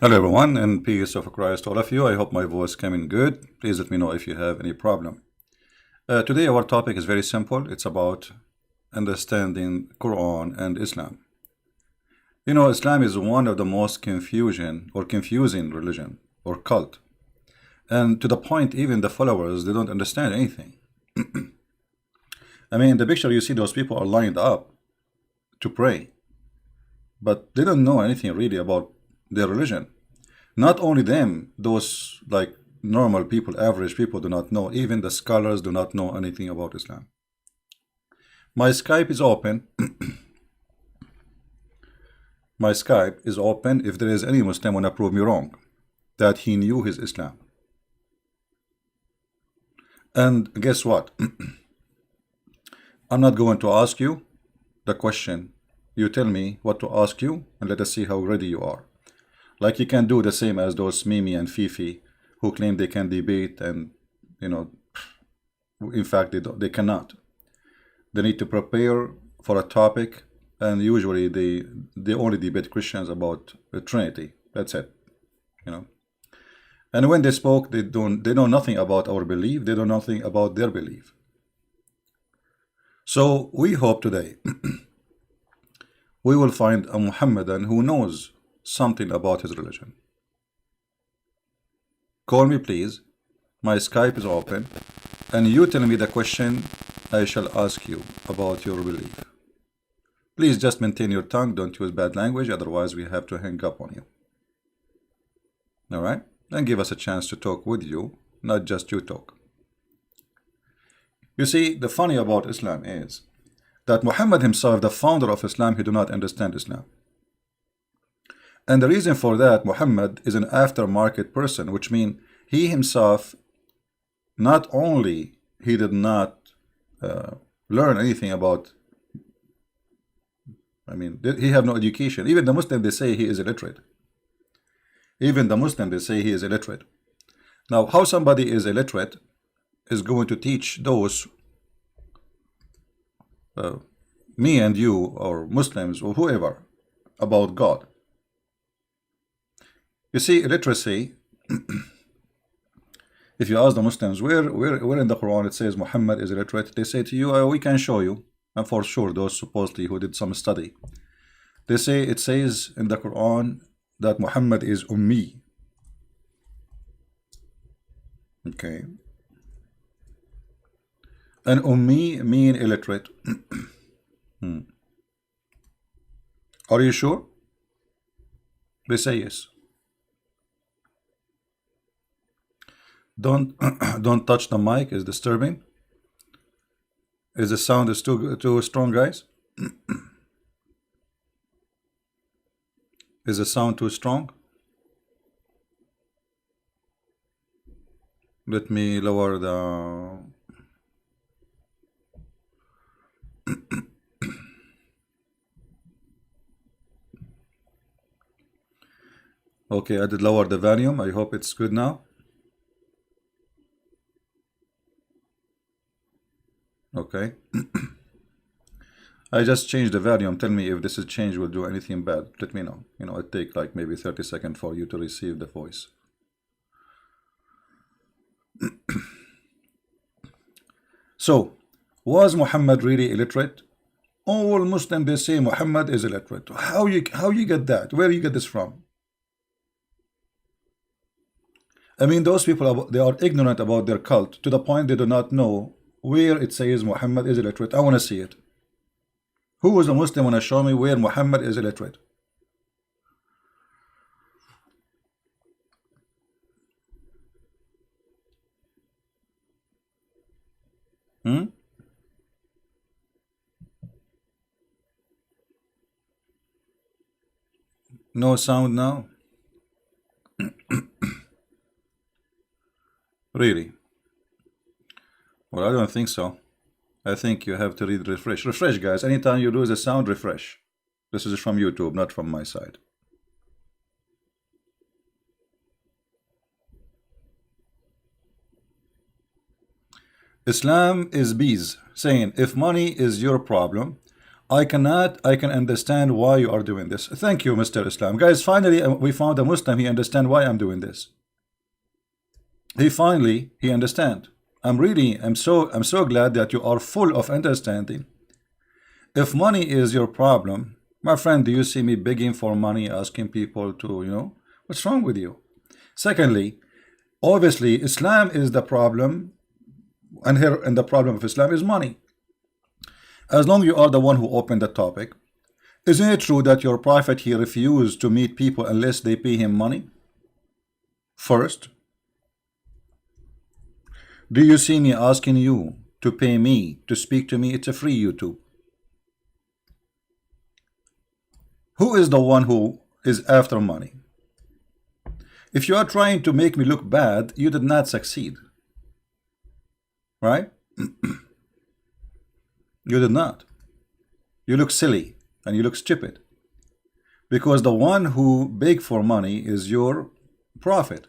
Hello everyone, and peace of Christ to all of you. I hope my voice coming good. Please let me know if you have any problem. Today our topic is very simple. It's about understanding Quran and Islam. You know, Islam is one of the most confusing religion or cult. And to the point even the followers, they don't understand anything. I mean, in the picture you see those people are lined up to pray, but they don't know anything really about their religion. Not only them, those like normal people, average people do not know. Even the scholars do not know anything about Islam. My Skype is open. My Skype is open if there is any Muslim want to prove me wrong, that he knew his Islam. And guess what? I'm not going to ask you the question. You tell me what to ask you, and let us see how ready you are. Like you can do the same as those Mimi and Fifi who claim they can debate, and you know, in fact they cannot. They need to prepare for a topic, and usually they only debate Christians about the Trinity. That's it, you know. And when they spoke, they know nothing about our belief. They know nothing about their belief. So we hope today we will find a Muhammadan who knows something about his religion. Call me please. My Skype is open, and you tell me the question I shall ask you about your belief. Please just maintain your tongue, don't use bad language, otherwise we have to hang up on you. Alright? And give us a chance to talk with you, not just you talk. You see, the funny about Islam is that Muhammad himself, the founder of Islam, he do not understand Islam. And the reason for that, Muhammad is an aftermarket person, which means he himself, not only he did not learn anything about, I mean, he have no education. Even the Muslim, they say he is illiterate. Even the Muslim, they say he is illiterate. Now, how somebody is illiterate is going to teach those, me and you, or Muslims, or whoever, about God? You see, illiteracy, if you ask the Muslims, where in the Quran it says Muhammad is illiterate, they say to you, we can show you. And for sure, those supposedly who did some study, they say it says in the Quran that Muhammad is Ummi. Okay. And Ummi mean illiterate. Are you sure? They say yes. Don't don't touch the mic, it's disturbing. Is the sound is too strong, guys? Is the sound too strong? Let me lower the okay, I did lower the volume. I hope it's good now. Okay. I just changed the volume. Tell me if this is change will do anything bad. Let me know. You know, it take like maybe 30 seconds for you to receive the voice. So, was Muhammad really illiterate? All Muslims, they say Muhammad is illiterate. How you get that? Where you get this from? I mean, those people, they are ignorant about their cult to the point they do not know where it says Muhammad is illiterate. I want to see it. Who is a Muslim want to show me where Muhammad is illiterate? No sound now? Really? Well, I don't think so. I think you have to read refresh. Refresh, guys. Anytime you lose a sound, refresh. This is from YouTube, not from my side. Islam is bees, saying if money is your problem, I can understand why you are doing this. Thank you, Mr. Islam. Guys, finally we found a Muslim. He understand why I'm doing this. He understand. I'm so glad that you are full of understanding. If money is your problem, my friend, do you see me begging for money, asking people to, what's wrong with you? Secondly, obviously Islam is the problem, and the problem of Islam is money. As long you are the one who opened the topic, isn't it true that your prophet, he refused to meet people unless they pay him money first? Do you see me asking you to pay me to speak to me? It's a free YouTube. Who is the one who is after money? If you are trying to make me look bad, you did not succeed. Right? You did not. You look silly and you look stupid. Because the one who begged for money is your prophet.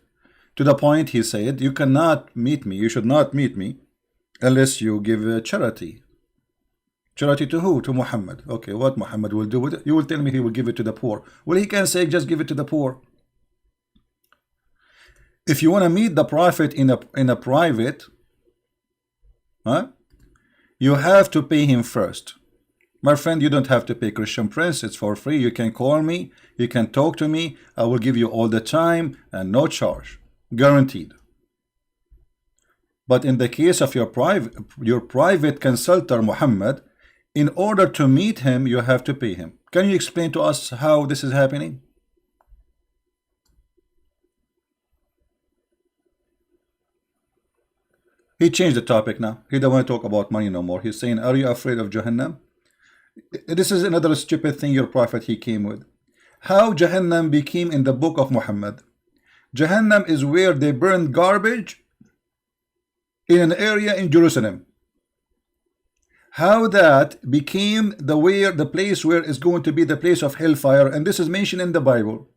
To the point he said, you cannot meet me, you should not meet me unless you give charity. Charity to who? To Muhammad. Okay, what Muhammad will do with it? You will tell me he will give it to the poor. Well, he can say just give it to the poor. If you want to meet the prophet in a private, you have to pay him first. My friend, you don't have to pay. Christian Prince, it's for free. You can call me, you can talk to me. I will give you all the time and no charge, guaranteed. But in the case of your private consultant Muhammad, in order to meet him, you have to pay him. Can you explain to us how this is happening? He changed the topic now. He don't want to talk about money no more. He's saying, are you afraid of Jahannam? This is another stupid thing your prophet he came with. How Jahannam became in the book of Muhammad. Jahannam is where they burn garbage in an area in Jerusalem. How that became the place where is going to be the place of hellfire, and this is mentioned in the Bible.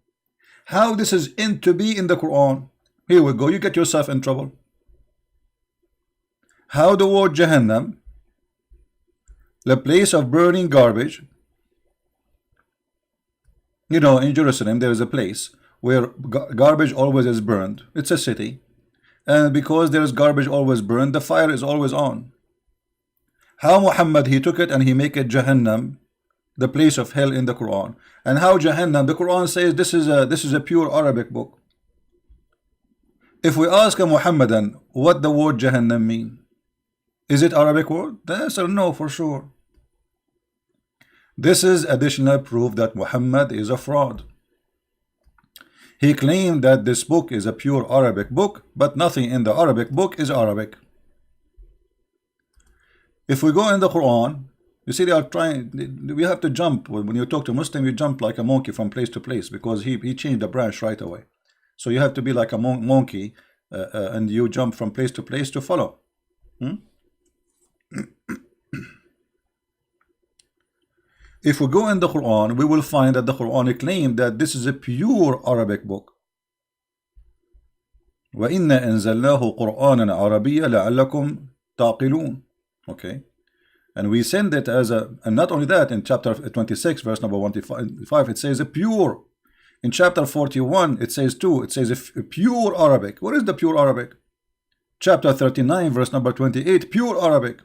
How this is to be in the Quran. Here we go, you get yourself in trouble. How the word Jahannam, the place of burning garbage, in Jerusalem there is a place where garbage always is burned. It's a city, and because there is garbage always burned, the fire is always on. How Muhammad he took it and he make it Jahannam, the place of hell in the Quran. And how Jahannam, the Quran says this is a pure Arabic book. If we ask a Muhammadan what the word Jahannam mean, is it Arabic word? The answer no, for sure. This is additional proof that Muhammad is a fraud. He claimed that this book is a pure Arabic book, but nothing in the Arabic book is Arabic. If we go in the Quran, you see they are trying, we have to jump. When you talk to Muslim, you jump like a monkey from place to place because he changed the branch right away. So you have to be like a monkey and you jump from place to place to follow. If we go in the Quran, we will find that the Quran claimed that this is a pure Arabic book. وَإِنَّا أَنزَلْنَاهُ قُرْآنًا عَرَبِيًّا لَعَلَّكُمْ تَعْقِلُونَ. Okay, and we send it as and not only that, in chapter 26 verse number 155 it says a pure. In chapter 41 it says too, it says a pure Arabic. What is the pure Arabic? Chapter 39 verse number 28, pure Arabic.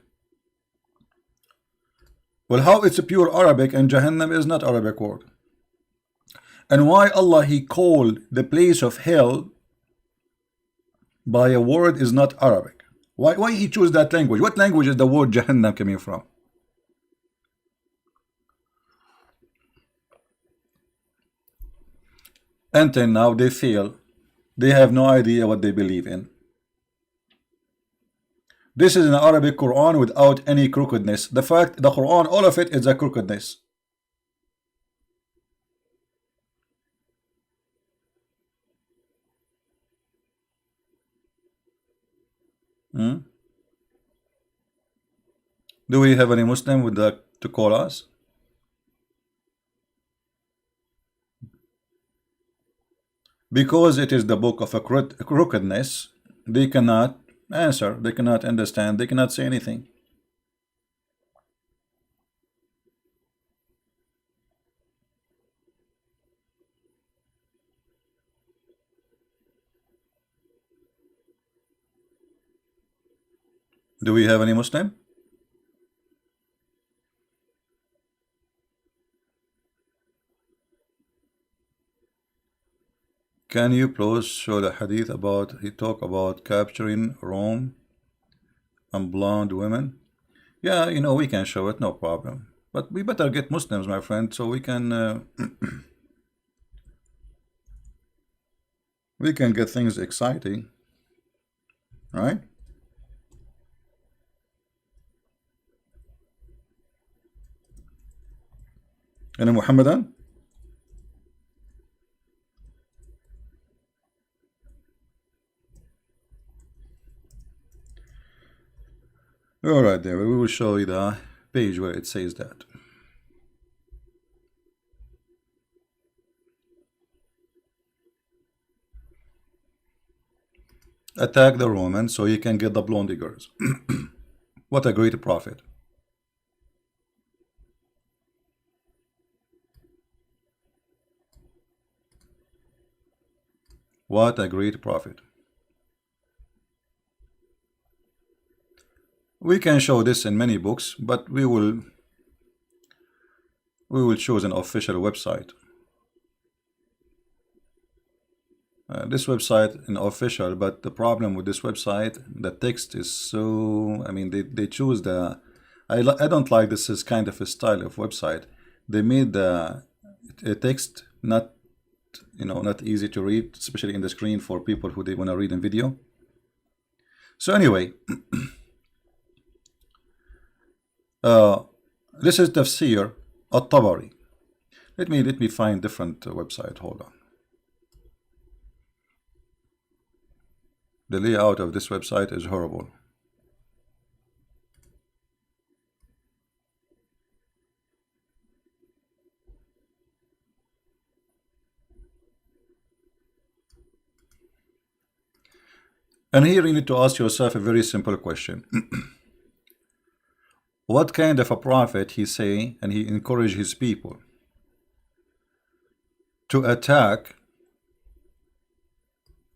Well, how it's a pure Arabic and Jahannam is not Arabic word? And why Allah he called the place of hell by a word is not Arabic? Why he chose that language? What language is the word Jahannam coming from? Until now they fail. They have no idea what they believe in. This is an Arabic Quran without any crookedness. The fact, the Quran, all of it is a crookedness. Do we have any Muslim with that to call us? Because it is the book of a crookedness, they cannot answer, they cannot understand, they cannot say anything. Do we have any Muslim? Can you please show the hadith about he talk about capturing Rome and blonde women? Yeah, you know, we can show it, no problem. But we better get Muslims, my friend, so we can we can get things exciting, right? And Muhammadan? All right, there. We will show you the page where it says that. Attack the Romans so you can get the blonde girls. What a great prophet. What a great prophet. We can show this in many books, but we will choose an official website. This website an official, but the problem with this website, the text is so, I mean, they choose the, I don't like this is kind of a style of website. They made the text not, you know, not easy to read, especially in the screen for people who they want to read in video. So anyway, this is Tafsir At-Tabari. Let me find different website. Hold on. The layout of this website is horrible. And here you need to ask yourself a very simple question. What kind of a prophet he say and he encourage his people to attack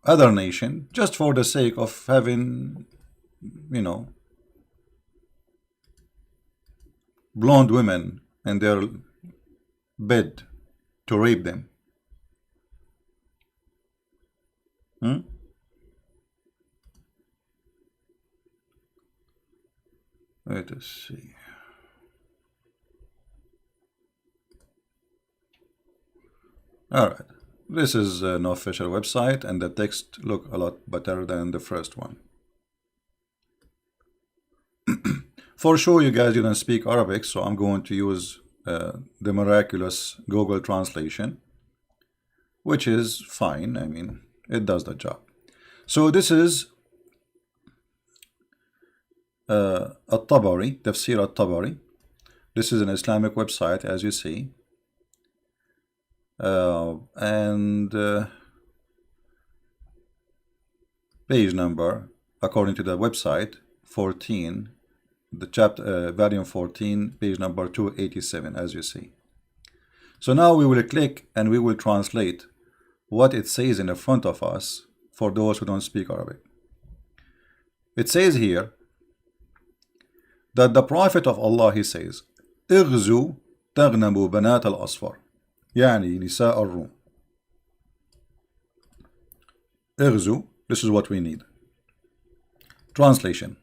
other nation just for the sake of having, you know, blonde women in their bed to rape them? Let us see. All right. This is an official website, and the text look a lot better than the first one. For sure, you guys didn't speak Arabic, so I'm going to use the miraculous Google translation, which is fine. I mean, it does the job. So this is At-Tabari, Tafsir At-Tabari. This is an Islamic website, as you see. And page number, according to the website, 14, the chapter, volume 14, page number 287, as you see. So now we will click and we will translate what it says in the front of us for those who don't speak Arabic. It says here that the Prophet of Allah, he says, اغزوا تغنموا بنات الأصفر يعني نساء الروم. اغزوا, this is what we need. Translation.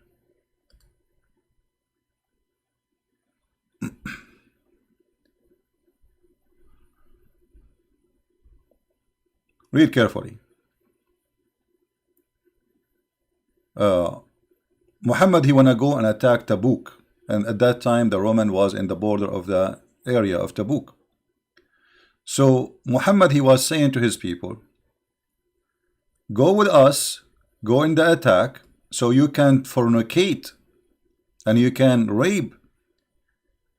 Read carefully. Muhammad, he wanna go and attack Tabuk, and at that time the Roman was in the border of the area of Tabuk. So Muhammad, he was saying to his people, go with us, go in the attack, so you can fornicate and you can rape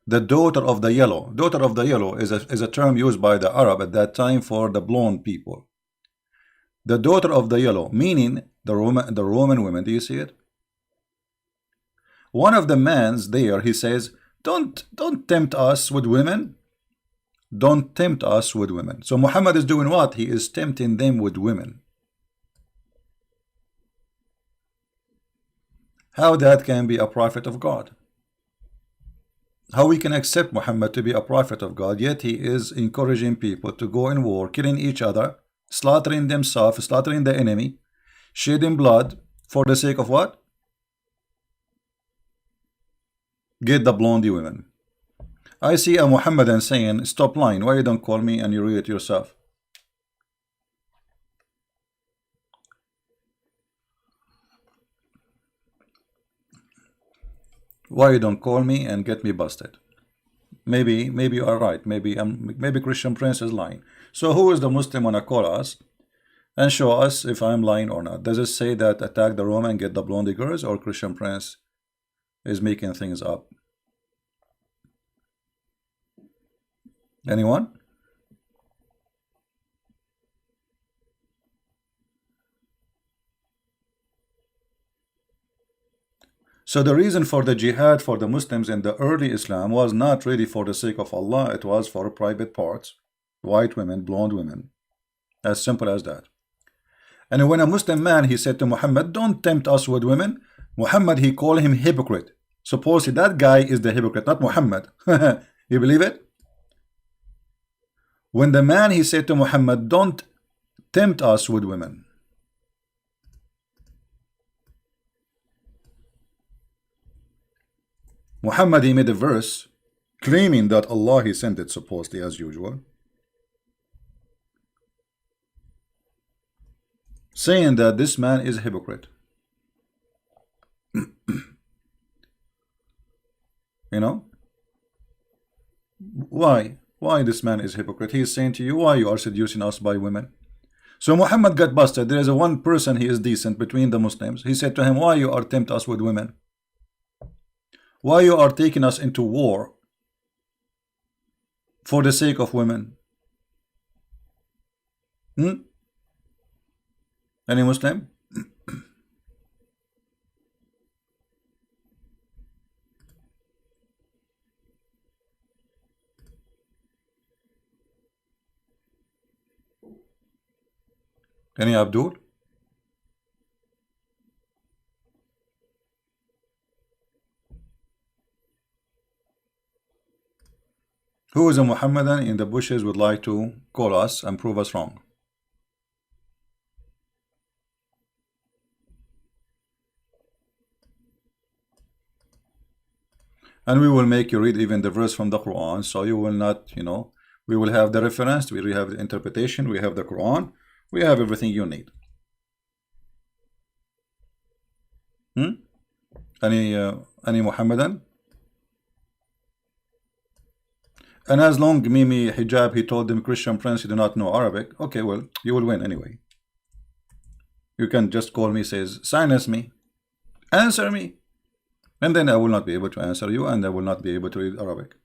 the daughter of the yellow. Daughter of the yellow is a term used by the Arab at that time for the blonde people. The daughter of the yellow, meaning the Roman women. Do you see it? One of the mans there, he says, don't tempt us with women. Don't tempt us with women. So Muhammad is doing what? He is tempting them with women. How that can be a prophet of God? How we can accept Muhammad to be a prophet of God, yet he is encouraging people to go in war, killing each other, slaughtering themselves, slaughtering the enemy, shedding blood for the sake of what? Get the blondie women. I see a Muhammadan saying, stop lying, why you don't call me and you read it yourself? Why you don't call me and get me busted? Maybe you are right. Maybe Christian Prince is lying. So who is the Muslim wanna call us and show us if I'm lying or not? Does it say that attack the Roman and get the blondie girls, or Christian Prince is making things up? Anyone? So the reason for the jihad for the Muslims in the early Islam was not really for the sake of Allah, it was for private parts, white women, blonde women, as simple as that. And when a Muslim man, he said to Muhammad, don't tempt us with women, Muhammad, he called him hypocrite. Supposedly that guy is the hypocrite, not Muhammad. You believe it? When the man, he said to Muhammad, don't tempt us with women, Muhammad, he made a verse claiming that Allah, he sent it supposedly as usual, saying that this man is a hypocrite. You know, why this man is a hypocrite? He is saying to you, why you are seducing us by women? So Muhammad got busted. There is a one person, he is decent between the Muslims. He said to him, why you are tempt us with women? Why you are taking us into war for the sake of women? Any Muslim? Any Abdul? Who is a Muhammadan in the bushes would like to call us and prove us wrong? And we will make you read even the verse from the Quran, so you will not, you know, we will have the reference, we have the interpretation, we have the Quran, we have everything you need. Any Muhammadan? And as long Mimi Hijab, he told them, Christian Prince, you do not know Arabic. Okay, well, you will win anyway. You can just call me, says, silence me, answer me, and then I will not be able to answer you, and I will not be able to read Arabic.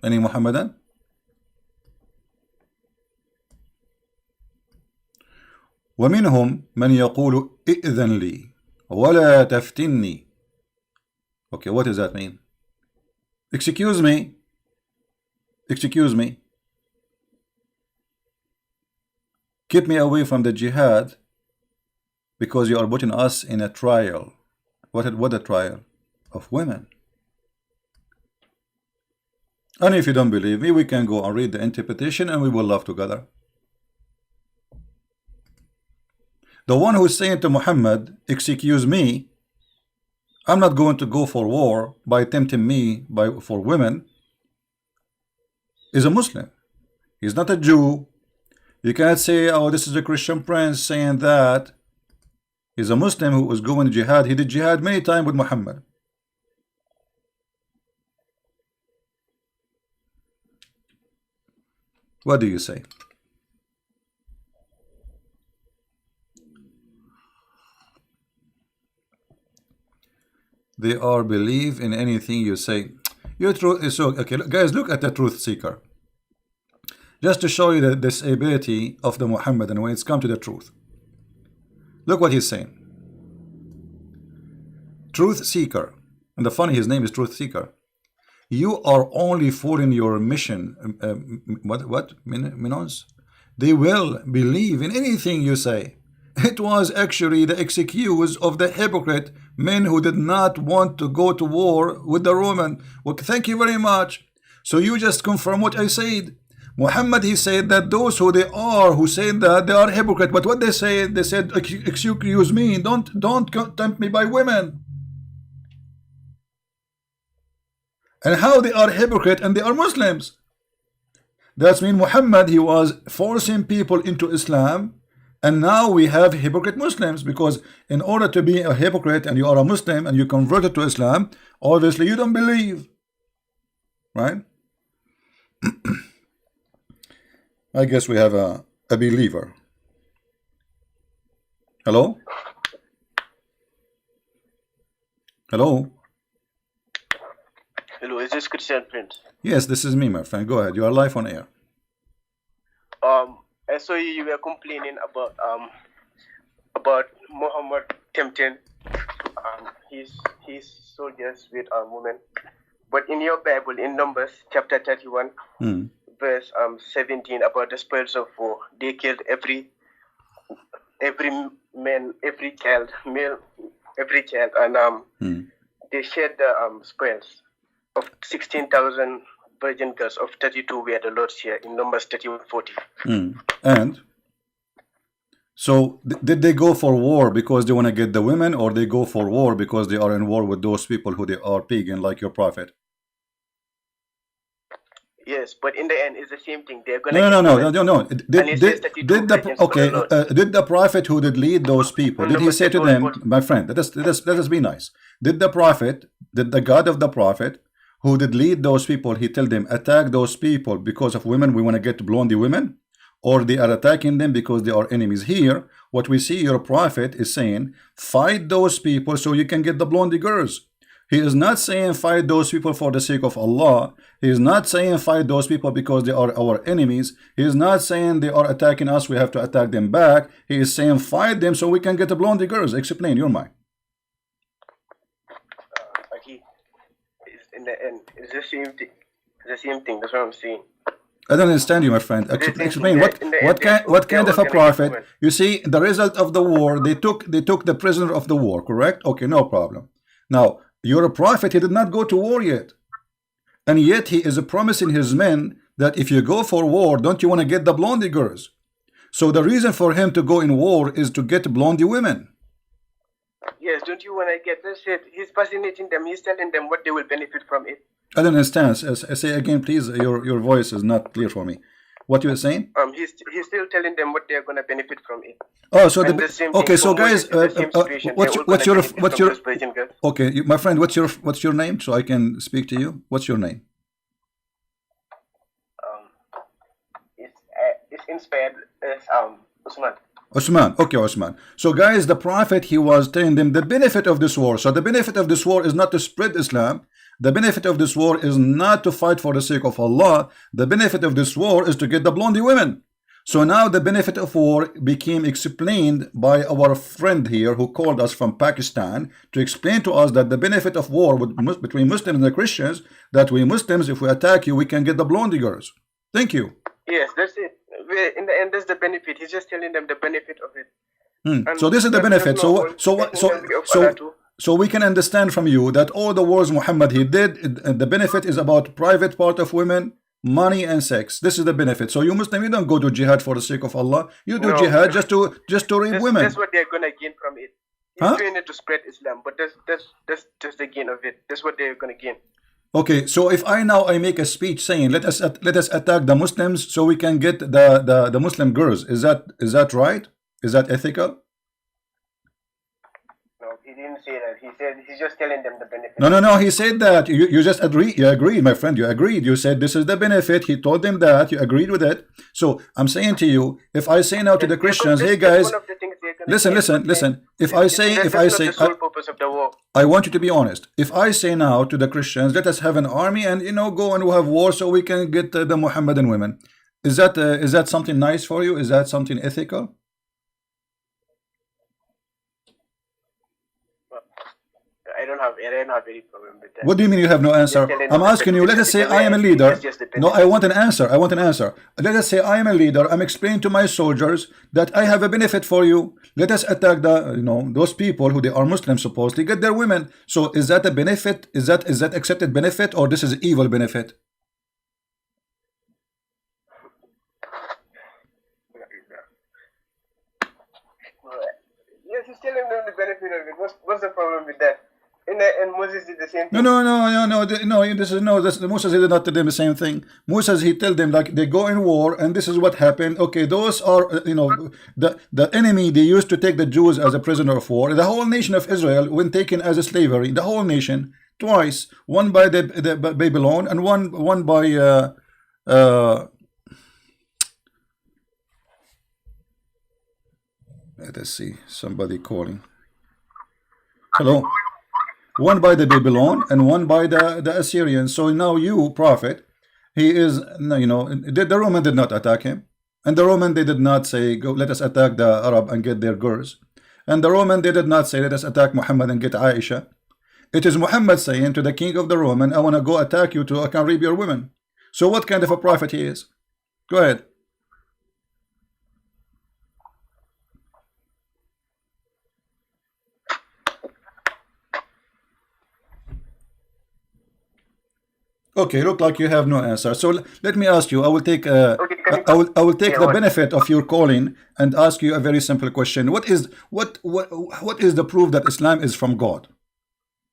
Any Muhammadan? ومنهم من يقول إئذن لي ولا تفتني. Okay, what does that mean? Excuse me. Excuse me. Keep me away from the jihad because you are putting us in a trial. What a trial? Of women. And if you don't believe me, we can go and read the interpretation and we will laugh together. The one who is saying to Muhammad, excuse me, I'm not going to go for war by tempting me for women, is a Muslim. He's not a Jew. You can't say, oh, this is a Christian Prince saying that. He's a Muslim who was going to jihad. He did jihad many times with Muhammad. What do you say? They are believe in anything you say. Your truth is so okay. Guys, look at the truth seeker. Just to show you the disability of the Muhammadan when it's come to the truth. Look what he's saying. Truth seeker. And the funny, his name is Truth Seeker. You are only fooling your mission. What? Minos? They will believe in anything you say. It was actually the excuse of the hypocrite men who did not want to go to war with the Roman. Well, thank you very much. So you just confirm what I said. Muhammad, he said that those who they are, who said that they are hypocrite. But what they said, excuse me, don't tempt me by women. And how they are hypocrite and they are Muslims. That means Muhammad, he was forcing people into Islam, and now we have hypocrite Muslims, because in order to be a hypocrite and you are a Muslim and you converted to Islam, obviously you don't believe, right? I guess we have a believer. Hello? Hello? Hello, is this Christian Prince? Yes, this is me, my friend. Go ahead. You are live on air. I saw you were complaining about Muhammad tempting his soldiers with women. But in your Bible, in Numbers chapter 31, verse 17, about the spoils of war, they killed every man, every child, male, every child, and they shared the spoils of 16,000 virgin girls, of 32 were the Lord's share in Numbers 31:40. And so did they go for war because they want to get the women, or they go for war because they are in war with those people who they are pagan, like your prophet? Yes, but in the end, it's the same thing. They're No. Did the prophet who did lead those people, did he say to them, my friend, let us be nice. Did the God of the prophet who did lead those people, he tell them, attack those people because of women, we want to get blondie women? Or they are attacking them because they are enemies? Here, what we see your prophet is saying, fight those people so you can get the blondie girls. He is not saying fight those people for the sake of Allah. He is not saying fight those people because they are our enemies. He is not saying they are attacking us, we have to attack them back. He is saying fight them so we can get the blondie girls. Explain your mind. In the end, it's the same thing. It's the same thing. That's what I'm saying. I don't understand you, my friend. Explain what kind of a prophet? You see, the result of the war, they took the prisoner of the war, correct? Okay, no problem. Now, you're a prophet, he did not go to war yet. And yet he is promising his men that if you go for war, don't you want to get the blondie girls? So the reason for him to go in war is to get blondie women. Yes, don't you want to get this shit? He's fascinating them. He's telling them what they will benefit from it. I don't understand. Say again, please. Your voice is not clear for me. What you were saying? He's still telling them what they're gonna benefit from it. Oh, so okay. So guys, what's your okay, my friend? What's your name so I can speak to you? What's your name? It's inspired as Usman. Osman. Okay, Osman. So guys, the prophet, he was telling them the benefit of this war. So the benefit of this war is not to spread Islam. The benefit of this war is not to fight for the sake of Allah. The benefit of this war is to get the blondie women. So now the benefit of war became explained by our friend here who called us from Pakistan to explain to us that the benefit of war between Muslims and the Christians, that we Muslims, if we attack you, we can get the blondie girls. Thank you. Yes, that's it. In the end, that's the benefit. He's just telling them the benefit of it. So this is the benefit. So we can understand from you that all the wars Muhammad he did, the benefit is about private part of women, money and sex. This is the benefit. So you Muslim, you don't go to jihad for the sake of Allah. You do jihad just to rape women. That's what they're gonna gain from it. He's doing it to spread Islam, but that's just the gain of it. That's what they're gonna gain. Okay, so if I make a speech saying let us attack the Muslims so we can get the Muslim girls, is that right? Is that ethical? No, he didn't say that. He said he's just telling them the benefit. No. He said that. You just agreed. You agreed, my friend. You agreed. You said this is the benefit. He told them that. You agreed with it. So I'm saying to you, if I say now to the Christians, hey guys, listen. If I say, I want you to be honest. If I say now to the Christians, let us have an army and go and have war so we can get the Muhammadan women. Is that something nice for you? Is that something ethical? I don't have don't have any problem with that. What do you mean you have no answer? I'm asking you, let us say I am a leader. No, I want an answer. I want an answer. Let us say I am a leader. I'm explaining to my soldiers that I have a benefit for you. Let us attack the, those people who they are Muslims supposedly get their women. So is that a benefit? Is that accepted benefit, or this is evil benefit? Yes, he's telling them the benefit of it. What's the problem with that? And Moses did the same thing. Moses did not tell them the same thing. Moses, he told them like they go in war and this is what happened. Okay, those are the enemy. They used to take the Jews as a prisoner of war. The whole nation of Israel when taken as a slavery. The whole nation twice. One by the Babylon and one by let us see, somebody calling. Hello. One by the Babylon and one by the Assyrians. So now you, prophet, he is, the Roman did not attack him. And the Roman, they did not say, go, let us attack the Arab and get their girls. And the Roman, they did not say, let us attack Muhammad and get Aisha. It is Muhammad saying to the king of the Roman, I want to go attack you so I can rape your women. So what kind of a prophet he is? Go ahead. Okay, look like you have no answer. So let me ask you. I will take I will take the benefit of your calling and ask you a very simple question. What is the proof that Islam is from God?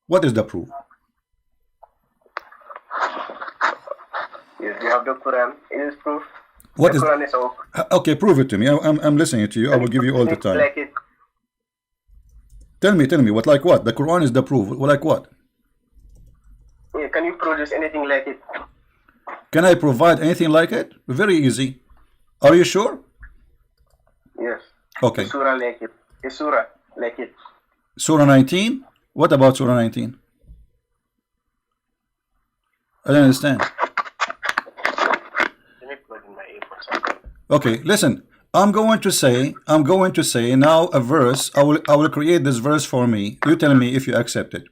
What is the proof? Yes, you have the Quran. It is proof. What the is? Quran is all. Okay, prove it to me. I'm listening to you. I will give you all the time. Like it. Tell me. What like what? The Quran is the proof. Like what? Yeah, can you produce anything like it? Can I provide anything like it? Very easy. Are you sure? Yes. Okay. A surah like it. A surah like it. Surah 19? What about Surah 19? I don't understand. Let me plug in my earbuds. Okay, listen. I'm going to say now a verse. I will create this verse for me. You tell me if you accept it.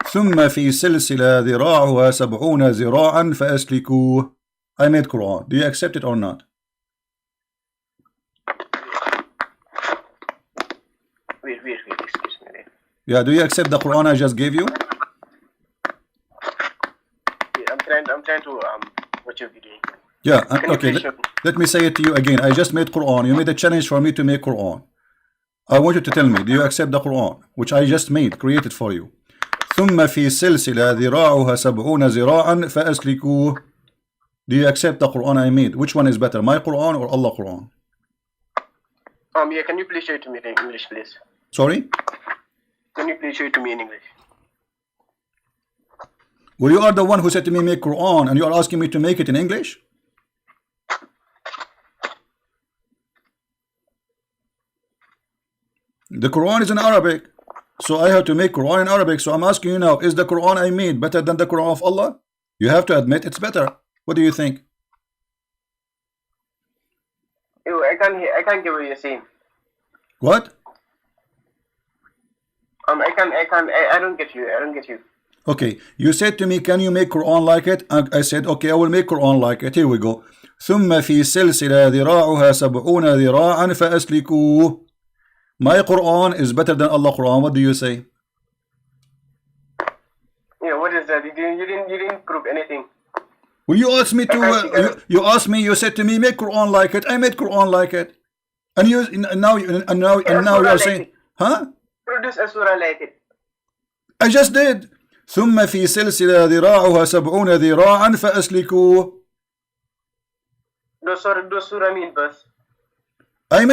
ثم في سلسلة ذراعها 70 ذراعا فأسلكوه. I made Quran. Do you accept it or not? Wait, excuse me. Yeah, do you accept the Quran I just gave you? Yeah, I'm trying to watch your video. Yeah, okay. Let me say it to you again. I just made Quran. You made a challenge for me to make Quran. I want you to tell me, do you accept the Quran, which I just created for you? ثم في سلسلة ذراعها 70 ذراعا فأسلكوه. Do you accept the Quran I made? Which one is better, my Quran or Allah Quran? Yeah, can you please show it to me in English, please? Sorry? Can you please show it to me in English? Well, you are the one who said to me make Quran, and you are asking me to make it in English? The Quran is in Arabic. So I have to make Quran in Arabic. So I'm asking you now, is the Quran I made better than the Quran of Allah? You have to admit it's better. What do you think? I can't get what you're saying. What? I don't get you. Okay, you said to me, can you make Quran like it? And I said, okay, I will make Quran like it. Here we go. ثم في سلسلة ذراعها 70 ذراعا فأسلكوه. My Quran is better than Allah Quran. What do you say? Yeah, what is that? You didn't prove anything. Well, you asked me to. You said to me, make Quran like it. I made Quran like it. And now you are saying, huh? Produce a surah like it. I just did. ثم في سلسلة ذراعها 70 ذراعا فأسلكوه. Those surah mean verse. I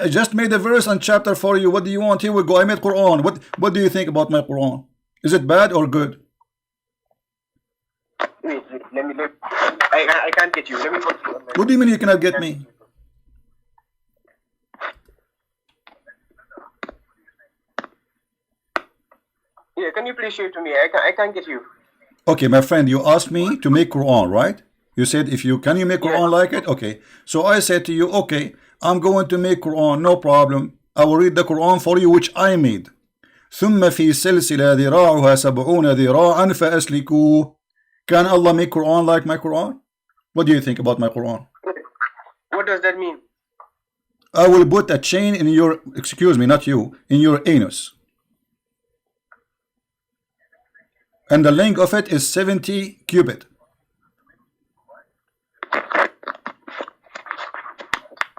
just made a verse and chapter for you. What do you want? Here we go. I made Quran. What do you think about my Quran? Is it bad or good? Wait, let me look. I can't get you. Let me put you on my... What do you mean you cannot get me? Yeah, can you please show it to me? I can't get you. Okay, my friend, you asked me to make Quran, right? You said can you make Quran like it? Okay. So I said to you, okay, I'm going to make Quran, no problem. I will read the Quran for you, which I made. ثم في سلسلة ذراعها 70 ذراعا فأسلكوه. Can Allah make Quran like my Quran? What do you think about my Quran? What does that mean? I will put a chain in your, excuse me, not you, in your anus. And the length of it is 70 cubit.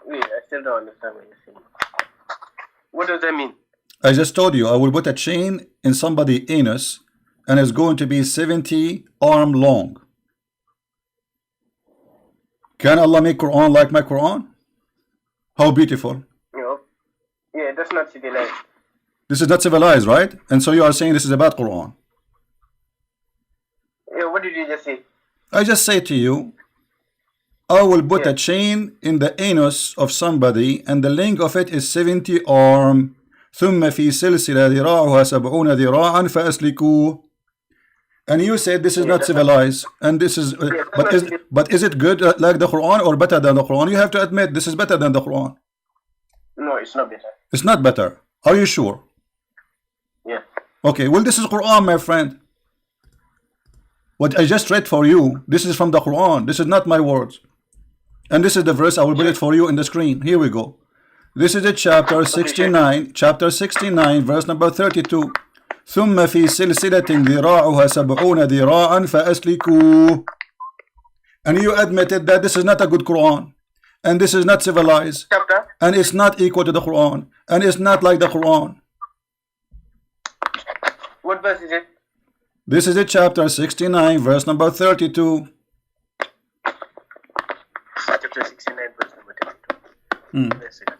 Wait, I still don't understand what you're saying. What does that mean? I just told you, I will put a chain in somebody's anus and it's going to be 70 arm long. Can Allah make Quran like my Quran? How beautiful. No. Yeah, that's not civilized. This is not civilized, right? And so you are saying this is a bad Quran. Yeah, what did you just say? I just say to you, I will put a chain in the anus of somebody and the length of it is 70 arm. ثم في سلسلة ذراعها 70 ذراعا فأسلكوه. And you said this is not civilized, and this is, but is it good like the Quran or better than the Quran? You have to admit this is better than the Quran. No, it's not better. It's not better. Are you sure? Yeah. Okay, well this is Quran, my friend. What I just read for you, this is from the Quran. This is not my words. And this is the verse, I will put it for you in the screen. Here we go. This is a chapter 69, chapter 69, verse number 32. ثم في سلسلة ذراعها 70 ذراعا فأسلكوه. And you admitted that this is not a good Quran, and this is not civilized, Chapter? and it's not equal to the Quran, and it's not like the Quran. What verse is it? This is a chapter 69, verse number 32. Chapter 69, verse number 32. Wait a second.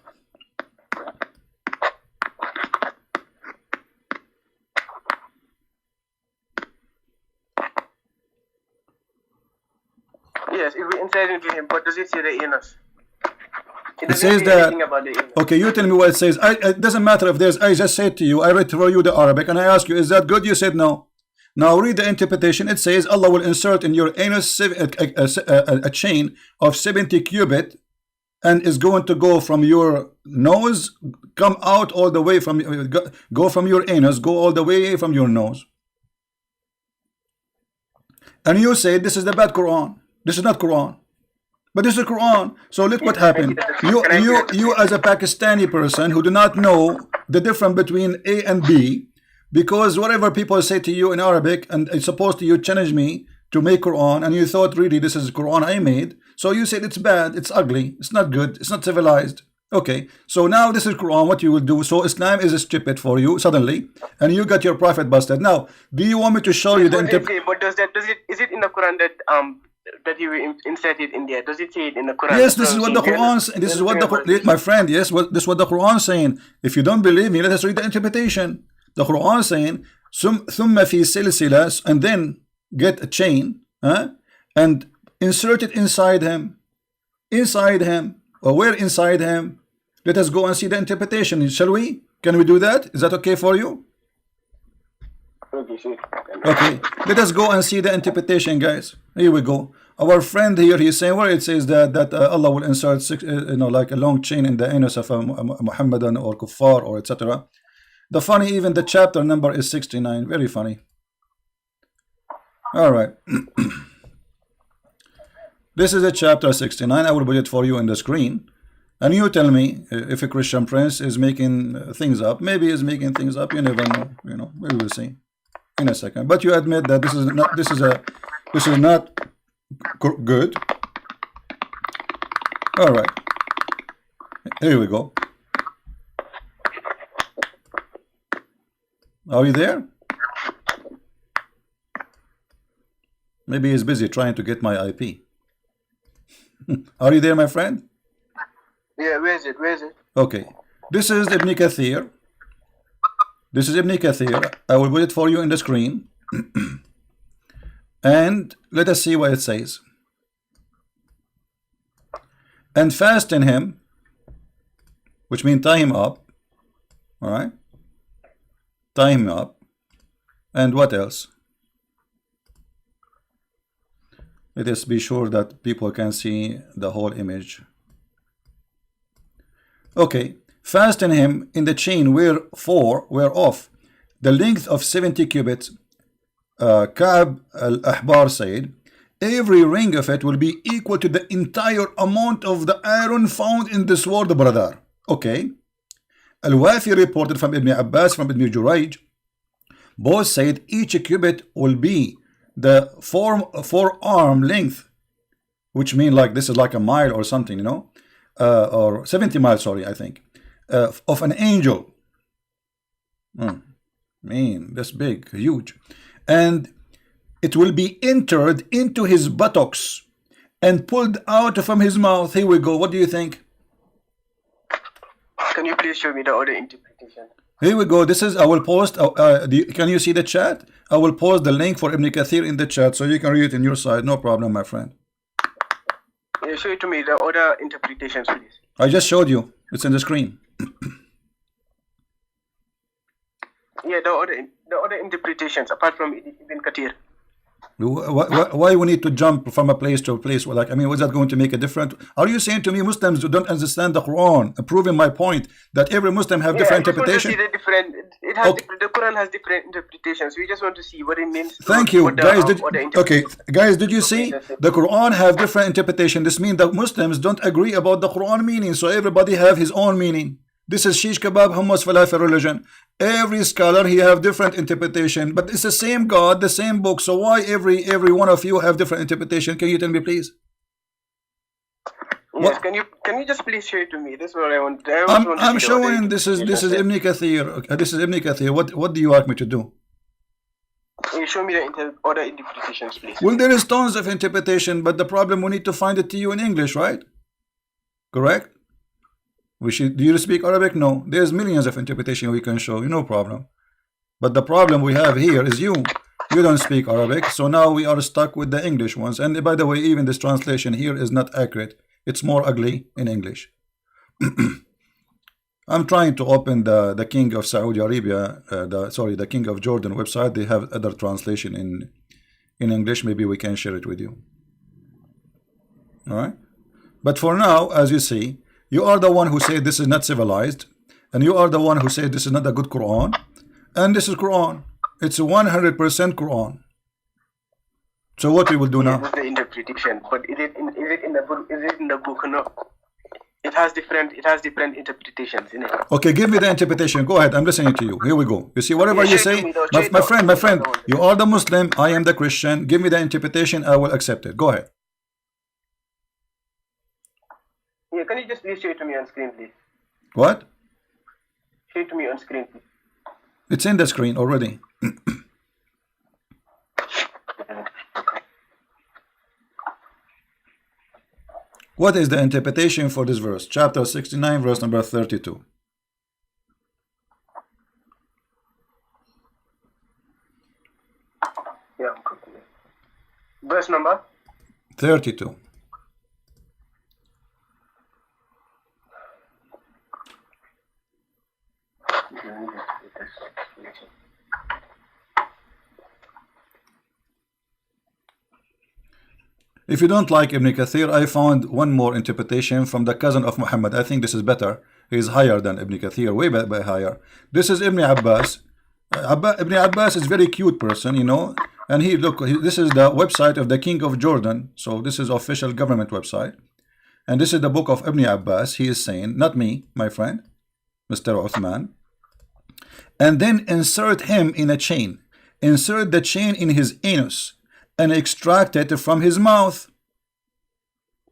Yes, if we insert into him, but does it say the anus? It says that, okay, you tell me what it says. It doesn't matter if there's, I just said to you, I read for you the Arabic, and I ask you, is that good? You said no. Now read the interpretation. It says Allah will insert in your anus a chain of 70 cubit, and is going to go from your nose, come out all the way from, go from your anus, go all the way from your nose. And you say this is the bad Quran. This is not Quran, but this is Quran. So look what happened. You as a Pakistani person who do not know the difference between A and B, because whatever people say to you in Arabic, and it's supposed to you challenge me to make Quran, and you thought really this is Quran I made. So you said it's bad, it's ugly, it's not good, it's not civilized. Okay, so now this is Quran, what you will do. So Islam is stupid for you suddenly, and you got your prophet busted. Now, do you want me to show you the interpretation? But is it in the Quran that you inserted in there? Does it say it in the Quran? Yes, this is what the Quran. This is what the my friend. Yes, this is what the Quran saying. If you don't believe me, let us read the interpretation. The Quran saying, ثم في سلسلة, and then get a chain, and insert it inside him, or where inside him? Let us go and see the interpretation. Shall we? Can we do that? Is that okay for you? Okay, sure. Okay, let us go and see the interpretation, guys. Here we go. Our friend here, he's saying where it says that Allah will insert like a long chain in the anus of a Muhammadan or kuffar or etc. The funny, even the chapter number is 69. Very funny. All right. This is a chapter 69. I will put it for you in the screen. And you tell me if a Christian prince is making things up. Maybe he's making things up. You never know. We will see in a second. But you admit that this is not good. All right. Here we go. Are you there? Maybe he's busy trying to get my IP. Are you there, my friend? Yeah, where is it? Okay. This is Ibn Kathir. This is Ibn Kathir. I will put it for you in the screen. And let us see what it says. And fasten him, which means tie him up. All right? Tie him up. And what else? Let us be sure that people can see the whole image. Okay. Fasten him in the chain whereof the length of 70 cubits, Ka'b al-Ahbar said, every ring of it will be equal to the entire amount of the iron found in this world, brother. Okay. Al-Wafi reported from Ibn Abbas, from Ibn Jurayj, both said each cubit will be the forearm length, which mean like this is like a mile or something, you know, or 70 miles, sorry, I think, of an angel. Man, that's big, huge. And it will be entered into his buttocks and pulled out from his mouth. Here we go. What do you think? Can you please show me the other interpretation? Here we go. This is, I will post, can you see the chat? I will post the link for Ibn Kathir in the chat so you can read it in your side. No problem, my friend. Yeah, show it to me, the other interpretations, please. I just showed you. It's in the screen. Yeah, the other interpretations apart from Ibn Kathir. Why we need to jump from a place to a place? Like, I mean, was that going to make a difference? Are you saying to me Muslims who don't understand the Quran, proving my point that every Muslim have different interpretation? The Quran has different interpretations. We just want to see what it means. Thank you, guys. Guys, did you see the Quran have different interpretation? This means that Muslims don't agree about the Quran meaning, so everybody have his own meaning. This is shish kebab, hummus, falafel religion. Every scholar he have different interpretation, but it's the same God, the same book. So why every one of you have different interpretation? Can you tell me, please? Yes, can you just please show it to me? This is what I want. I'm showing. This is Ibn Kathir. This is Ibn Kathir. What do you want me to do? Can you show me the other interpretations, please? Well, there is tons of interpretation, but the problem we need to find it to you in English, right? Correct? Do you speak Arabic? No. There's millions of interpretation we can show you, no problem. But the problem we have here is you don't speak Arabic, so now we are stuck with the English ones. And by the way, even this translation here is not accurate. It's more ugly in English. I'm trying to open the King of Saudi Arabia, the King of Jordan website. They have other translation in English. Maybe we can share it with you. All right. But for now, as you see, you are the one who said this is not civilized, and you are the one who said this is not a good Quran, and this is Quran. It's 100% Quran. So what we will do now? This is the interpretation, but is it in the book? Is it in the book? No. It has different interpretations in it. Okay, give me the interpretation. Go ahead. I'm listening to you. Here we go. You see, whatever you say, my friend, you are the Muslim. I am the Christian. Give me the interpretation. I will accept it. Go ahead. Yeah, can you just please show it to me on screen, please? What? Show it to me on screen, please. It's in the screen already. What is the interpretation for this verse? Chapter 69, verse number 32. Yeah. Verse number? 32. If you don't like Ibn Kathir, I found one more interpretation from the cousin of Muhammad. I think this is better. He is higher than Ibn Kathir, way higher. This is Ibn Abbas. Ibn Abbas is very cute person, you know. And this is the website of the King of Jordan. So this is official government website. And this is the book of Ibn Abbas. He is saying, not me, my friend, Mr. Uthman. And then insert him in a chain. Insert the chain in his anus and extract it from his mouth.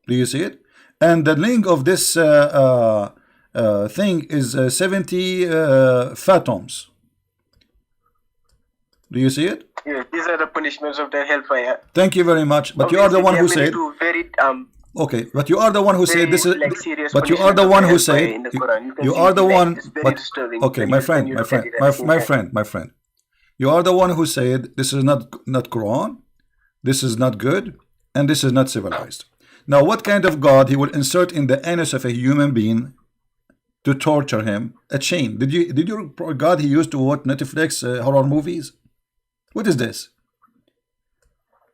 Do you see it? And the length of this thing is 70 fathoms. Do you see it? Yeah, these are the punishments of the hellfire. Thank you very much. But you are the one who said. Okay, but you are the one who said this is. But you are the one who said. You are the one. But okay, my friend. You are the one who said this is not Quran. This is not good, and this is not civilized. Now, what kind of God he will insert in the anus of a human being to torture him? A chain. Did your God he used to watch Netflix horror movies? What is this?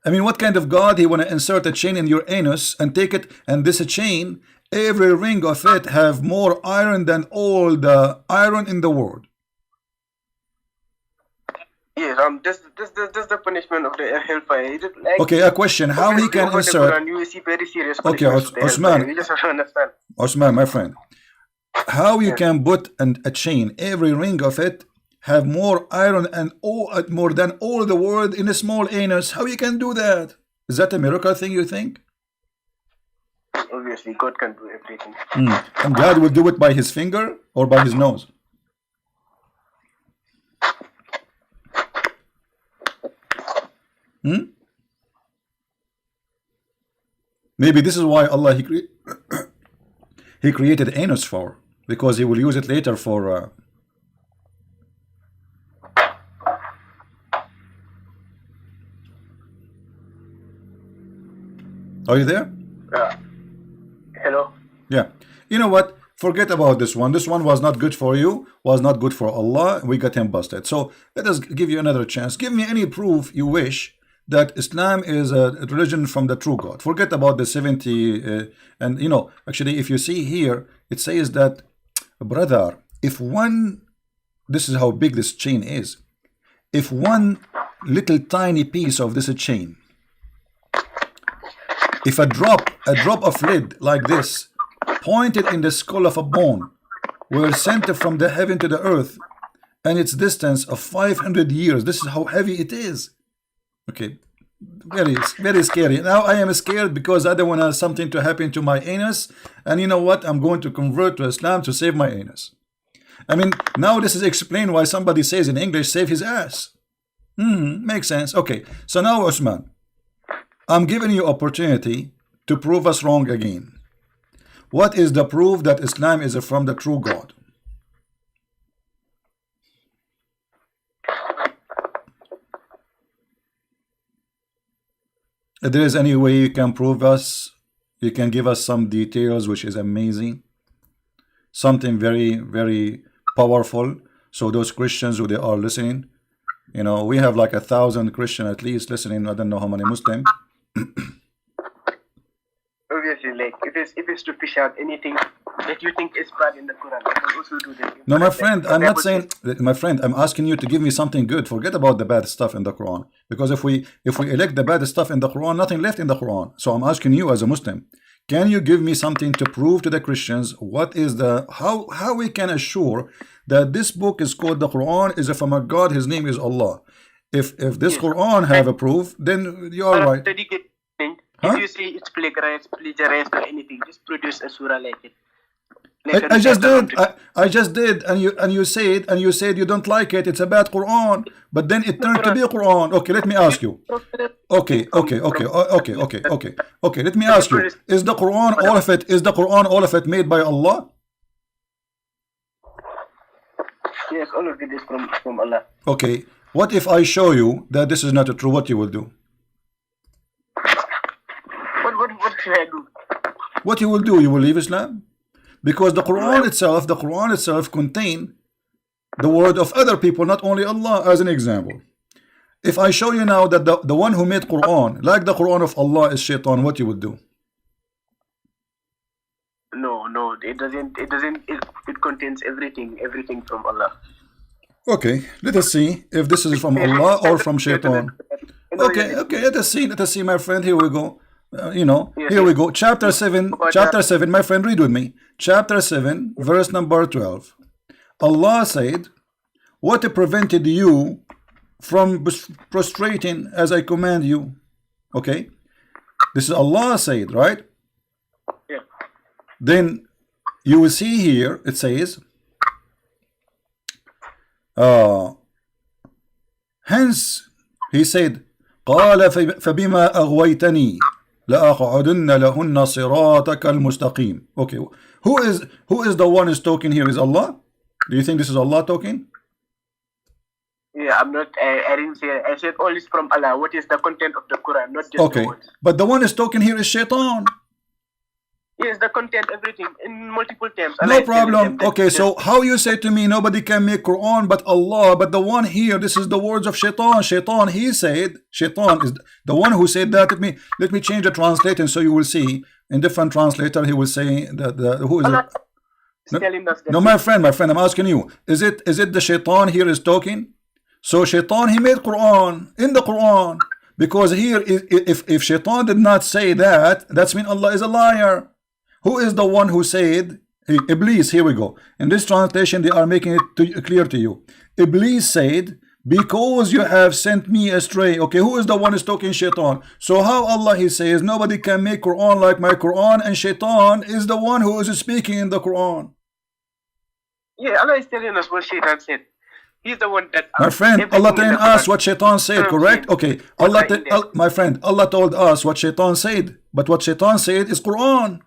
I mean, what kind of God he want to insert a chain in your anus and take it, and this chain, every ring of it have more iron than all the iron in the world. Yes, this the punishment of the hellfire. Is it like, okay, a question. How he can insert? Quran, you see very serious Okay, punishments of the hellfire. Osman. You just have to understand. Osman, my friend, how you can put a chain, every ring of it have more iron and more than all the world in a small anus? How you can do that? Is that a miracle thing, you think? Obviously, God can do everything. And God will do it by his finger or by his nose? Maybe this is why Allah he created anus for, because he will use it later for Are you there? Hello? Yeah. You know what? Forget about this one. This one was not good for you, was not good for Allah. We got him busted. So let us give you another chance. Give me any proof you wish that Islam is a religion from the true God. Forget about the 70 and you know, actually if you see here, it says that, brother, if one, this is how big this chain is. If one little tiny piece of this chain, if a drop of lead like this pointed in the skull of a bone were sent from the heaven to the earth, and its distance of 500 years, this is how heavy it is. Okay, very, very scary. Now I am scared because I don't want something to happen to my anus, and you know what? I'm going to convert to Islam to save my anus. I mean, now this is explained why somebody says in English, save his ass. Makes sense. Okay, so now Osman, I'm giving you opportunity to prove us wrong again. What is the proof that Islam is from the true God? If there is any way you can prove us, you can give us some details, which is amazing. Something very, very powerful. So those Christians who they are listening, you know, we have like 1,000 Christians at least listening. I don't know how many Muslims. Obviously, like if it's to fish out anything that you think is bad in the Quran, I can also do that. No, my friend, I'm not saying, my friend, I'm asking you to give me something good. Forget about the bad stuff in the Quran, because if we elect the bad stuff in the Quran, nothing left in the Quran. So I'm asking you as a Muslim, can you give me something to prove to the Christians what is the how we can assure that this book is called the Quran is from a God, his name is Allah? If this Quran have a proof, then you are right. If you say it's plagiarized or anything, just produce a surah like it. I just did, and you said you don't like it. It's a bad Quran, but then it turned to be a Quran. Okay, let me ask you. Okay. Let me ask you: is the Quran all of it? Is the Quran all of it made by Allah? Yes, all of it is from Allah. Okay. What if I show you that this is not true? What you will do? What should I do? What you will do? You will leave Islam? Because the Quran itself contain the word of other people, not only Allah. As an example, if I show you now that the one who made Quran, like the Quran of Allah, is shaitan, what you would do? No, it doesn't. It contains everything from Allah. Okay, let us see if this is from Allah or from shaitan. Okay, let us see, my friend. Here we go. Here we go. Chapter 7, my friend, read with me. Chapter 7, verse number 12. Allah said, what prevented you from prostrating as I command you? Okay, this is Allah said, right? Yeah. Then you will see here it says, hence he said, قال فبما أغويتني لأقعدن لهن صراطك المستقيم. Okay, who is the one is talking here? Is Allah? Do you think this is Allah talking? Yeah, I'm not. I didn't say. I said all is from Allah. What is the content of the Quran, not just okay. The words. But the one is talking here is shaitan. Yes, the content, everything in multiple terms. No problem. Okay, so how you say to me nobody can make Quran but Allah, but the one here, this is the words of shaitan. Shaitan, he said, shaitan is the one who said that. Let me change the translation so you will see. In different translator, he will say that who is it? No, my friend, I'm asking you, is it the shaitan here is talking? So Shaitan, he made Quran in the Quran, because here if Shaitan did not say that, that's mean Allah is a liar. Who is the one who said? Iblis. Here we go. In this translation they are making it clear to you. Iblis said, because you have sent me astray. Okay, who is the one who's talking? Shaitan. So how Allah, he says nobody can make Quran like my Quran, and Shaitan is the one who is speaking in the Quran? Yeah, Allah is telling us what Shaitan said. He's the one that, my friend, Allah telling us what Shaitan said, correct? Okay, Allah, my friend, Allah told us what Shaitan said, but what Shaitan said is Quran.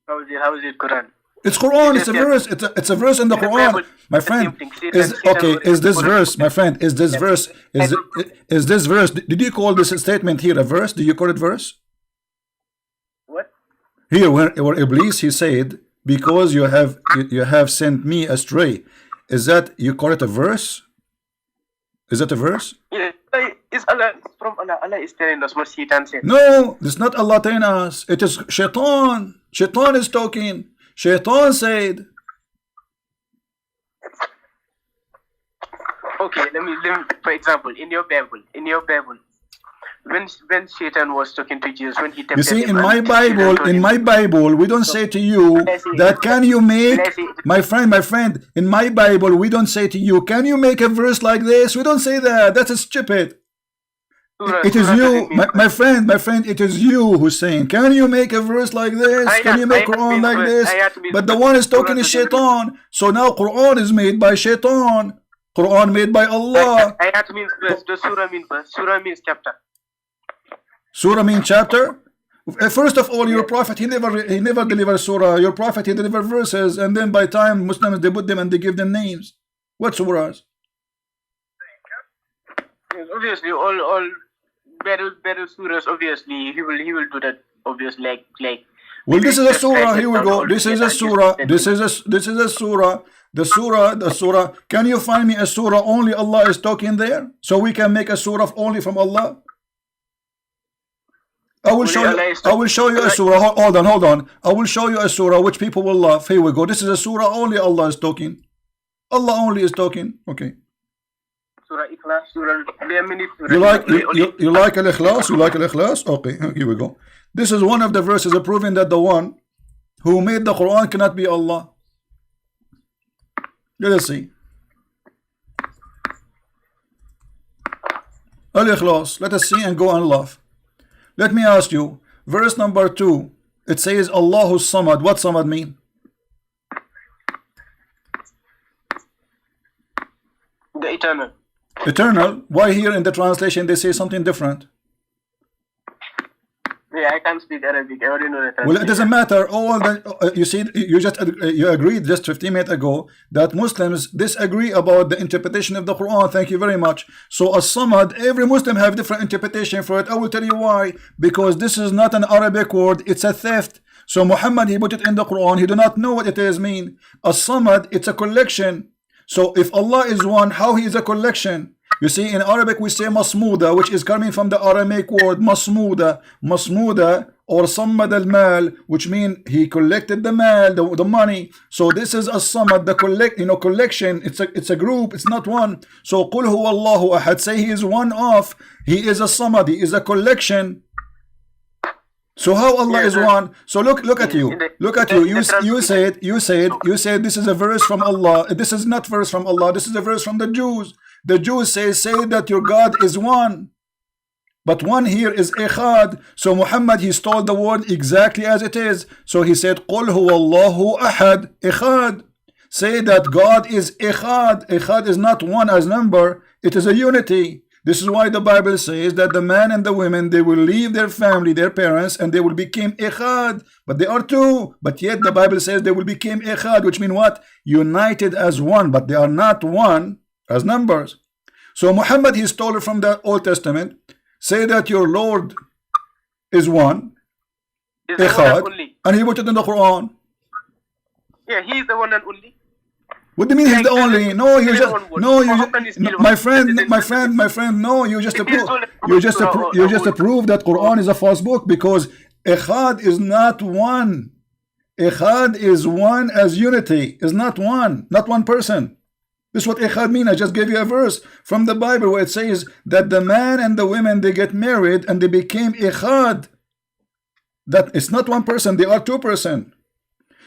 How is it Quran? It's Quran. It's a verse. It's a verse in the Quran, my friend. Is this verse, my friend? Is this verse? Is this verse? Did you call this statement here a verse? Do you call it verse? What? Here, where Iblis, he said, because you have sent me astray. Is that, you call it a verse? Is that a verse? Yeah, it's Allah. It's from Allah. Allah is telling us what Shaitan said. No, it's not Allah telling us. It is Shaitan. Shaitan is talking. Shaitan said. Okay, let me for example, in your Bible, when Satan was talking to Jesus, when he tempted you see, him, in my Bible, we don't say to you that can you make, my friend, in my Bible, we don't say to you, can you make a verse like this? We don't say that. That's stupid. It is you, my friend, it is you who's saying, can you make a verse like this? Can you make Quran like this? But the one is talking is Shaitan. So now Quran is made by Shaitan. Quran made by Allah. Ayat means verse. The surah means verse. Surah means chapter. Surah means chapter. First of all, your prophet, he never delivered surah. Your prophet, he delivered verses, and then by time Muslims, they put them and they give them names. What surahs? Yes, obviously, all better surahs. Obviously, he will do that. Obviously, like. Well, this is a surah. Here we go. This is a surah. This is a surah. The surah. Can you find me a surah only Allah is talking there, so we can make a surah only from Allah? I will show you a surah. Hold on. I will show you a surah which people will love. Here we go. This is a surah only Allah is talking. Allah only is talking. Okay. Surah Ikhlas. Surah. There are many surahs. You like Al-Ikhlas? You like Al-Ikhlas? Okay. Here we go. This is one of the verses proving that the one who made the Quran cannot be Allah. Let us see. Al-Ikhlas. Let us see and go and laugh. Let me ask you, verse number 2, it says Allahu Samad. What Samad mean? The eternal. Eternal? Why here in the translation they say something different? Yeah, I can't speak Arabic. I already know that. Well, it doesn't matter. All the you see, you agreed just 15 minutes ago that Muslims disagree about the interpretation of the Quran. Thank you very much. So as-Samad, every Muslim have different interpretation for it. I will tell you why. Because this is not an Arabic word; it's a theft. So Muhammad, he put it in the Quran. He do not know what it is mean. As-Samad, it's a collection. So if Allah is one, how he is a collection? You see, in Arabic we say masmuda, which is coming from the Aramaic word masmuda or sammad al-mal, which mean he collected the mal, the money. So this is a samad, the collection. It's a group, it's not one. So qul huwa Allahu ahad, say he is one of, he is a samad, he is a collection. So how Allah is one? So look at you. You said this is a verse from Allah. This is not verse from Allah. This is a verse from the Jews. The Jews say that your God is one. But one here is Echad. So Muhammad, he stole the word exactly as it is. So he said, Qul huwa Allahu ahad, Echad. Say that God is Echad. Echad is not one as number. It is a unity. This is why the Bible says that the man and the women, they will leave their family, their parents, and they will become Echad. But they are two. But yet the Bible says they will become Echad, which means what? United as one. But they are not one as numbers. So Muhammad, he stole it from the Old Testament. Say that your Lord is one, Echad, and he put it in the Quran. Yeah, he is the one and only. What do you mean he's the only? No, you just my friend. No, you just approve that Quran is a false book, because Echad is not one. Echad is one as unity. Is not one person. This is what Echad mean. I just gave you a verse from the Bible where it says that the man and the women, they get married and they became Echad. That it's not one person, they are two person.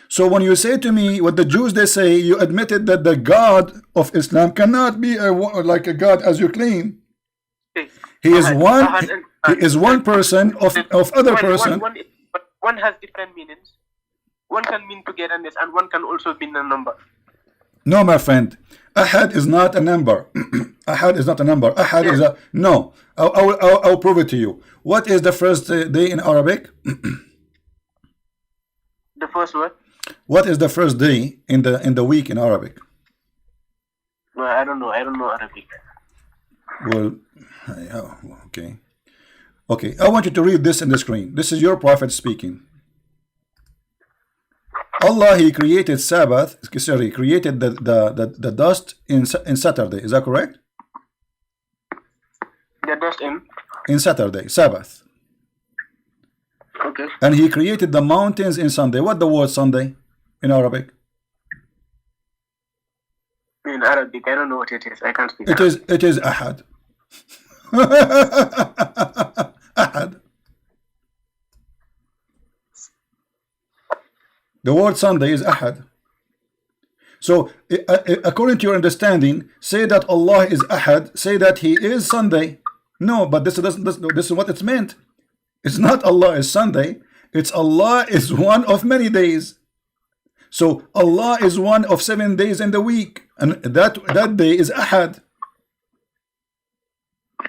So when you say to me what the Jews they say, you admitted that the God of Islam cannot be like a God as you claim. He is one. He is one person of other person. One has different meanings. One can mean togetherness, and one can also mean a number. No, my friend. Ahad is not a number. Ahad is not a number. Ahad is a no. I'll prove it to you. What is the first day in Arabic? The first what? What is the first day in the week in Arabic? Well, I don't know. I don't know Arabic. Well, okay. Okay, I want you to read this in the screen. This is your prophet speaking. Allah, He created Sabbath, sorry, created the dust in Saturday. Is that correct? The dust in Saturday, Sabbath. Okay. And He created the mountains in Sunday. What the word Sunday in Arabic? In Arabic, I don't know what it is. I can't speak. It is Ahad. Ahad. The word Sunday is Ahad. So according to your understanding, say that Allah is Ahad, say that He is Sunday. No, but this is what it's meant. It's not Allah is Sunday, it's Allah is one of many days. So Allah is one of 7 days in the week, and that day is Ahad.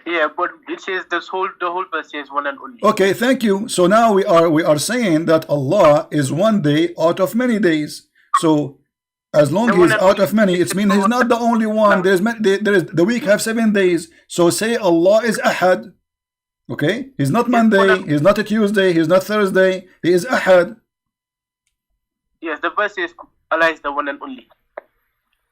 Yeah, but it says the whole verse says one and only. Okay, thank you. So now we are saying that Allah is one day out of many days. So as long as He's out of many, it means He's not the only one. There is the week have 7 days. So say Allah is Ahad. Okay, He's not Monday, He's not a Tuesday, He's not Thursday, He is Ahad. Yes, the verse says Allah is the one and only.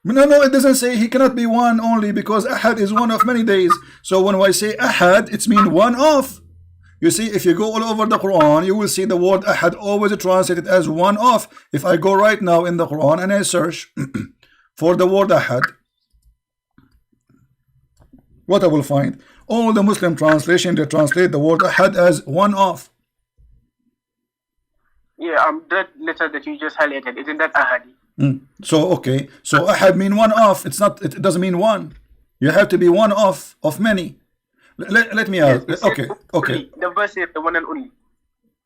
No, it doesn't say He cannot be one only, because Ahad is one of many days. So when I say Ahad, it's mean one of. You see, if you go all over the Quran, you will see the word Ahad always translated as one of. If I go right now in the Quran and I search for the word Ahad, what I will find? All the Muslim translation, they translate the word Ahad as one of. Yeah, that letter that you just highlighted, isn't that Ahadi? So okay, so Ahad mean one of. It doesn't mean one. You have to be one of many. Let me ask. Yes, Okay. The verse says the one and only.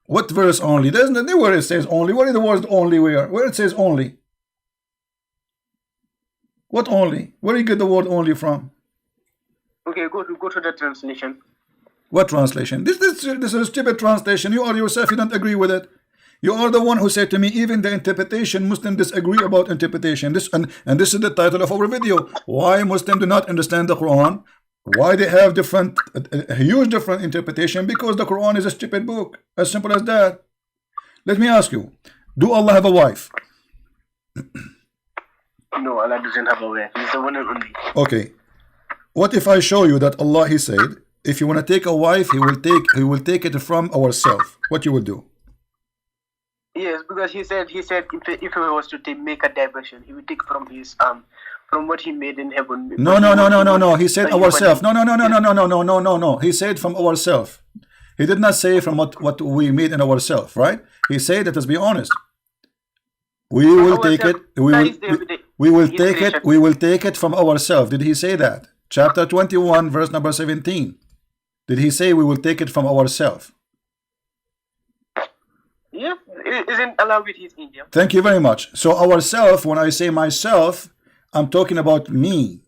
What verse only? There's nothing where it says only. What is the word only? Where it says only? What only? Where do you get the word only from? Okay, go to the translation. What translation? This is a stupid translation. You are yourself, you don't agree with it. You are the one who said to me, even the interpretation, Muslims disagree about interpretation. This is the title of our video. Why Muslims do not understand the Quran? Why they have a huge different interpretation? Because the Quran is a stupid book. As simple as that. Let me ask you, do Allah have a wife? No, Allah doesn't have a wife. He's the one and only. Okay. What if I show you that Allah, He said, if you want to take a wife, He will take it from ourselves. What you will do? Yes, because he said if he was to make a diversion, He would take from his from what He made in heaven. No. He said ourselves. No. He said from ourselves. He did not say from what we made in ourselves, right? He said that, let's be honest. We will take it. We will take it from ourselves. Did He say that? Chapter 21, verse number 17. Did He say we will take it from ourselves? Yeah, isn't Allah with His angel? Thank you very much. So ourself, when I say myself, I'm talking about me.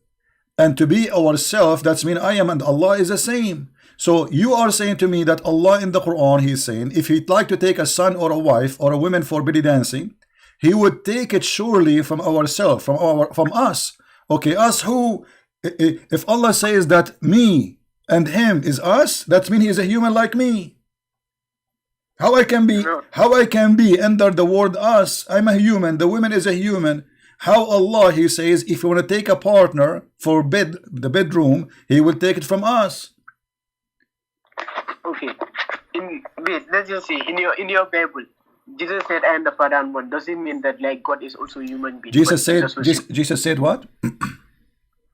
And to be ourself, that's mean I am and Allah is the same. So you are saying to me that Allah in the Quran, He's saying, if He'd like to take a son or a wife or a woman for belly dancing, He would take it surely from ourselves, from us. Okay, us who? If Allah says that me and Him is us, that means He is a human like me. How I can be under the word us? I'm a human. The woman is a human. How Allah, He says, if you want to take a partner for the bedroom, He will take it from us. Okay. Let's just see. In your Bible, Jesus said, "I am the Father and one." Does it mean that like God is also a human being? Jesus said what?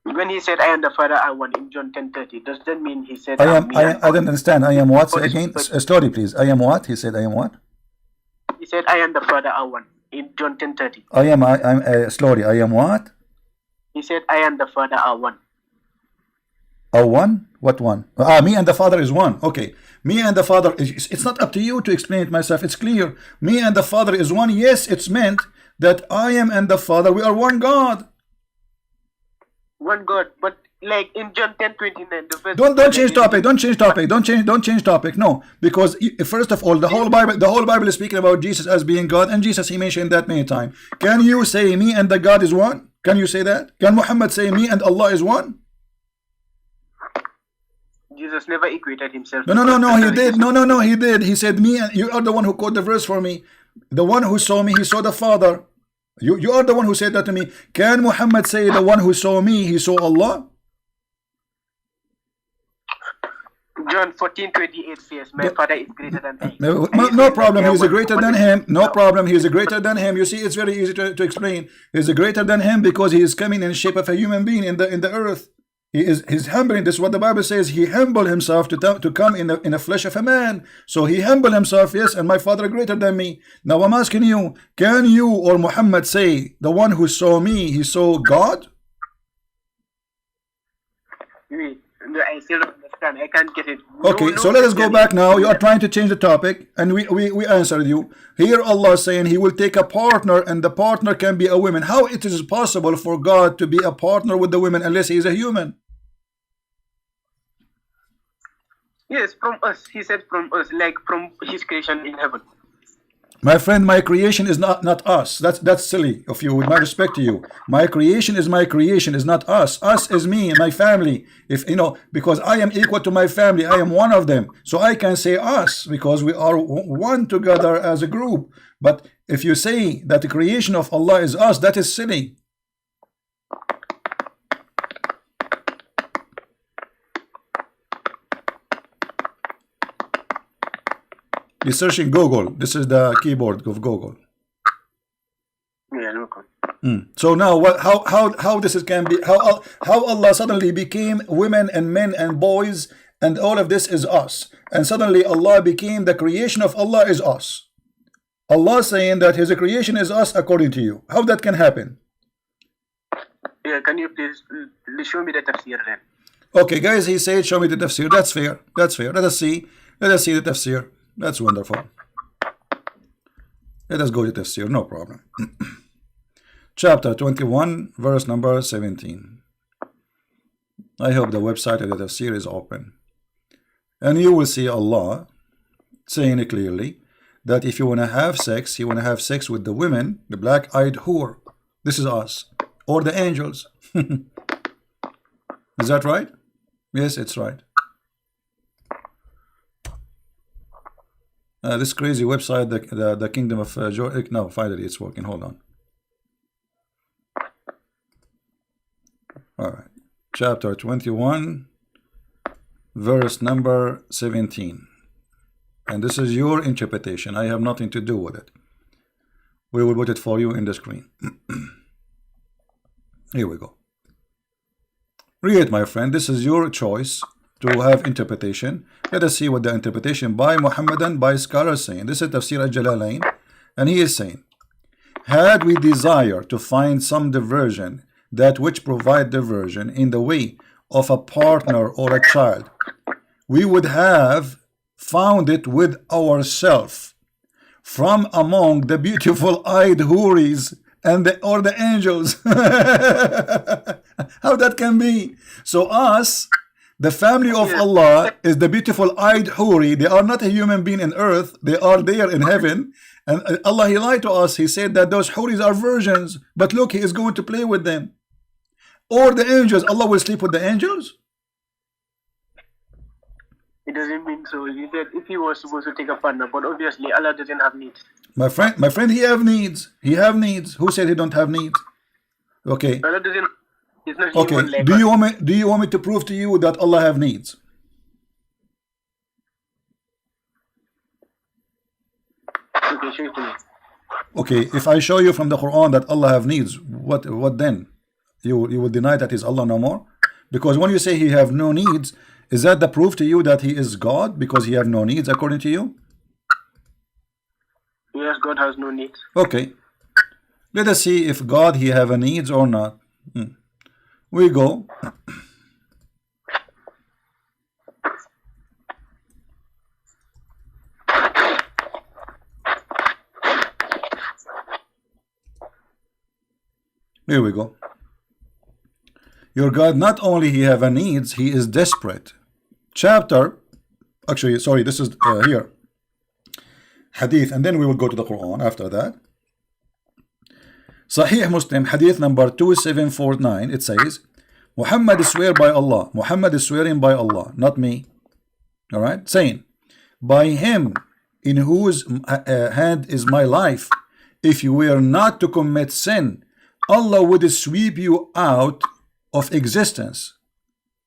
When he said, "I am the Father, I one" in John 10:30, does that mean he said, I am. me I don't understand. I am what? Say Holy again. Spirit. Slowly, please. I am what? He said. I am what? He said, "I am the Father, I one" in John 10:30. I am. I'm slowly. I am what? He said, "I am the Father, I one." A one? What one? Me and the Father is one. Okay. Me and the Father is. It's not up to you to explain it myself. It's clear. Me and the Father is one. Yes, it's meant that I am and the Father, we are one God. One God, but like in John 10:29, the verse. Don't change topic. Don't change topic. Don't change topic. No, because first of all, the whole Bible is speaking about Jesus as being God, and Jesus, he mentioned that many times. Can you say me and the God is one? Can you say that? Can Muhammad say me and Allah is one? Jesus never equated himself. No, he did. No, he did. He said me, and you are the one who quote the verse for me. The one who saw me, he saw the Father. You are the one who said that to me. Can Muhammad say the one who saw me, he saw Allah? John 14:28 says, "My Father is greater than I." No problem. He is greater than him. No problem. He is greater than him. You see, it's very easy to explain. He is greater than him because he is coming in the shape of a human being in the earth. He's humbling. This is what the Bible says. He humbled himself to come in the flesh of a man. So he humbled himself. Yes, and my Father greater than me. Now I'm asking you, can you or Muhammad say the one who saw me, he saw God? I still don't understand. I can't get it. Okay, so let us go back now. You are trying to change the topic, and we answered you. Here Allah is saying he will take a partner, and the partner can be a woman. How it is possible for God to be a partner with the women unless he is a human? Yes, from us. He said from us, like from his creation in heaven. My friend, my creation is not us. That's silly of you, with my respect to you. My creation is not us. Us is me and my family. If you know, because I am equal to my family, I am one of them. So I can say us because we are one together as a group. But if you say that the creation of Allah is us, that is silly. You're searching Google. This is the keyboard of Google. Yeah, look. So now, how this can be? How Allah suddenly became women and men and boys, and all of this is us, and suddenly Allah became the creation of Allah is us. Allah saying that His creation is us according to you. How that can happen? Yeah, can you please show me the tafsir then? Okay, guys, he said, show me the tafsir. That's fair. That's fair. Let us see the tafsir. That's wonderful. Let us go to tafsir, no problem. Chapter 21, verse number 17. I hope the website of the tafsir is open. And you will see Allah saying it clearly that if you want to have sex, you want to have sex with the women, the black-eyed whore. This is us. Or the angels. Is that right? Yes, it's right. This crazy website, the Kingdom of Jordan. No, finally it's working. Hold on. All right. Chapter 21, verse number 17. And this is your interpretation. I have nothing to do with it. We will put it for you in the screen. Here we go. Read, my friend. This is your choice to have interpretation. Let us see what the interpretation by Muhammadan, by scholars saying. This is Tafsir al-Jalalain, and he is saying, had we desire to find some diversion, that which provide diversion in the way of a partner or a child, we would have found it with ourselves from among the beautiful-eyed houris and the angels. How that can be? So us, the family of Allah, is the beautiful-eyed houri. They are not a human being in earth. They are there in heaven. And Allah, He lied to us. He said that those houris are virgins. But look, He is going to play with them. Or the angels. Allah will sleep with the angels? It doesn't mean so. He said if he was supposed to take a partner, but obviously Allah doesn't have needs. My friend, He have needs. He have needs. Who said He don't have needs? Okay. Allah doesn't. He's not okay. Like do you want me to prove to you that Allah have needs? Okay, show it to me. Okay, if I show you from the Quran that Allah have needs, what then? You will deny that he's Allah no more? Because when you say he have no needs, is that the proof to you that he is God because he have no needs according to you? Yes, God has no needs. Okay. Let us see if God he have a needs or not. We go. Here we go. Your God not only he have a needs, he is desperate. Chapter, actually, sorry, this is here. Hadith, and then we will go to the Quran after that. Sahih Muslim, hadith number 2749, it says, Muhammad is swear by Allah. Muhammad is swearing by Allah, not me. Alright, saying, by him in whose hand is my life, if you were not to commit sin, Allah would sweep you out of existence.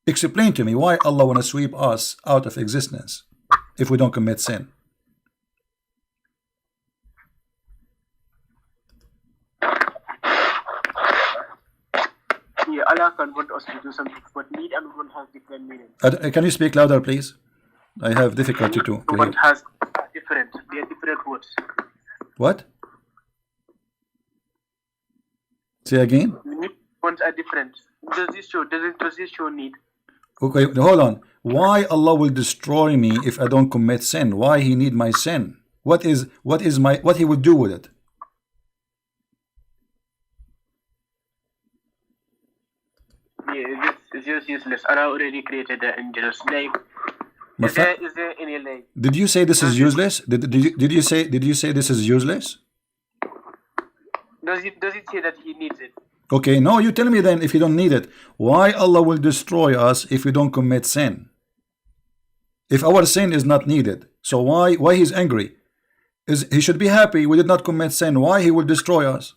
Explain to me why Allah want to sweep us out of existence if we don't commit sin. Yeah, Allah can want us to do something, but need and want has different meaning. Can you speak louder, please? I have difficulty to hear. Want has different. They are different words. What? Say again. Ones are different. Does this show need? Okay, hold on. Why Allah will destroy me if I don't commit sin? Why he need my sin? What he would do with it? Yeah, it's just useless. Allah already created the angels. Like, is there any like? Did you say this is useless? Did you say this is useless? Does it say that he needs it? Okay, no, you tell me then if you don't need it. Why Allah will destroy us if we don't commit sin? If our sin is not needed. So why he's angry? He should be happy we did not commit sin. Why he will destroy us?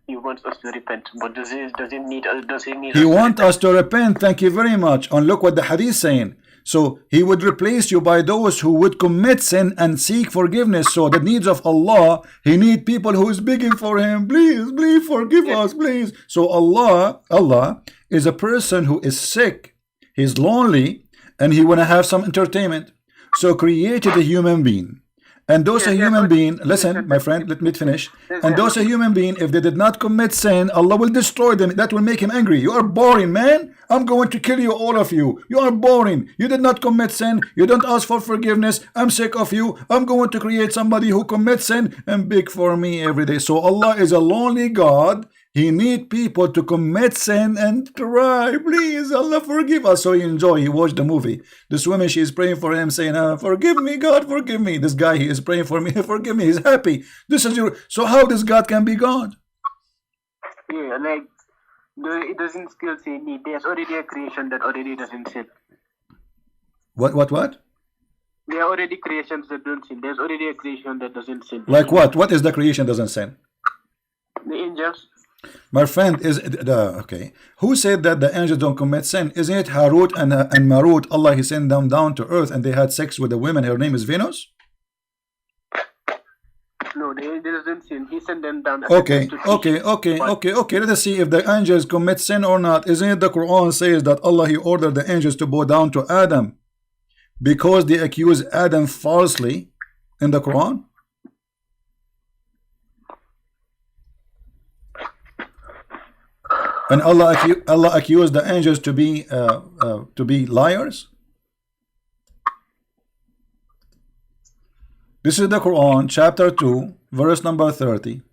He wants us to repent, but does he need He wants us to repent. Thank you very much. And look what the hadith saying. So he would replace you by those who would commit sin and seek forgiveness. So the needs of Allah, he need people who is begging for him, please forgive us, please. So Allah is a person who is sick, he's lonely, and he want to have some entertainment. So created a human being. And those a human being, listen, my friend, let me finish. And those a human being, if they did not commit sin, Allah will destroy them. That will make him angry. You are boring, man. I'm going to kill you, all of you. You are boring. You did not commit sin. You don't ask for forgiveness. I'm sick of you. I'm going to create somebody who commits sin and beg for me every day. So Allah is a lonely God. He need people to commit sin and try. Please, Allah, forgive us. So he enjoy. He watched the movie. This woman, she is praying for him, saying, forgive me, God, forgive me. This guy, he is praying for me, forgive me. He's happy. This is your. So how this God can be God? Yeah, like it doesn't still say need. There's already a creation that already doesn't sin. What? There are already creations that don't sin. There's already a creation that doesn't sin. Like what? What is the creation doesn't sin? The angels. My friend, is okay? Who said that the angels don't commit sin? Isn't it Harut and Marut? Allah he sent them down to earth and they had sex with a woman. Her name is Venus. No, the angels didn't sin. He sent them down. Okay. Let us see if the angels commit sin or not. Isn't it the Quran says that Allah he ordered the angels to bow down to Adam because they accused Adam falsely in the Quran? And Allah accused the angels to be liars. This is the Quran, chapter 2, verse number 30.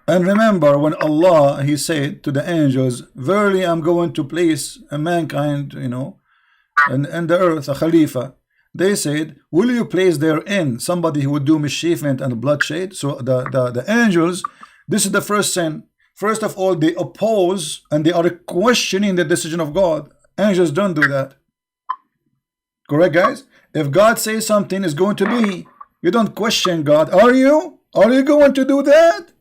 And remember when Allah he said to the angels, verily I'm going to place a mankind, and the earth, a Khalifa. They said, will you place therein somebody who would do mischievement and bloodshed? So the angels, this is the first sin. First of all, they oppose and they are questioning the decision of God. Angels don't do that. Correct, guys? If God says something is going to be, you don't question God. Are you? Are you going to do that?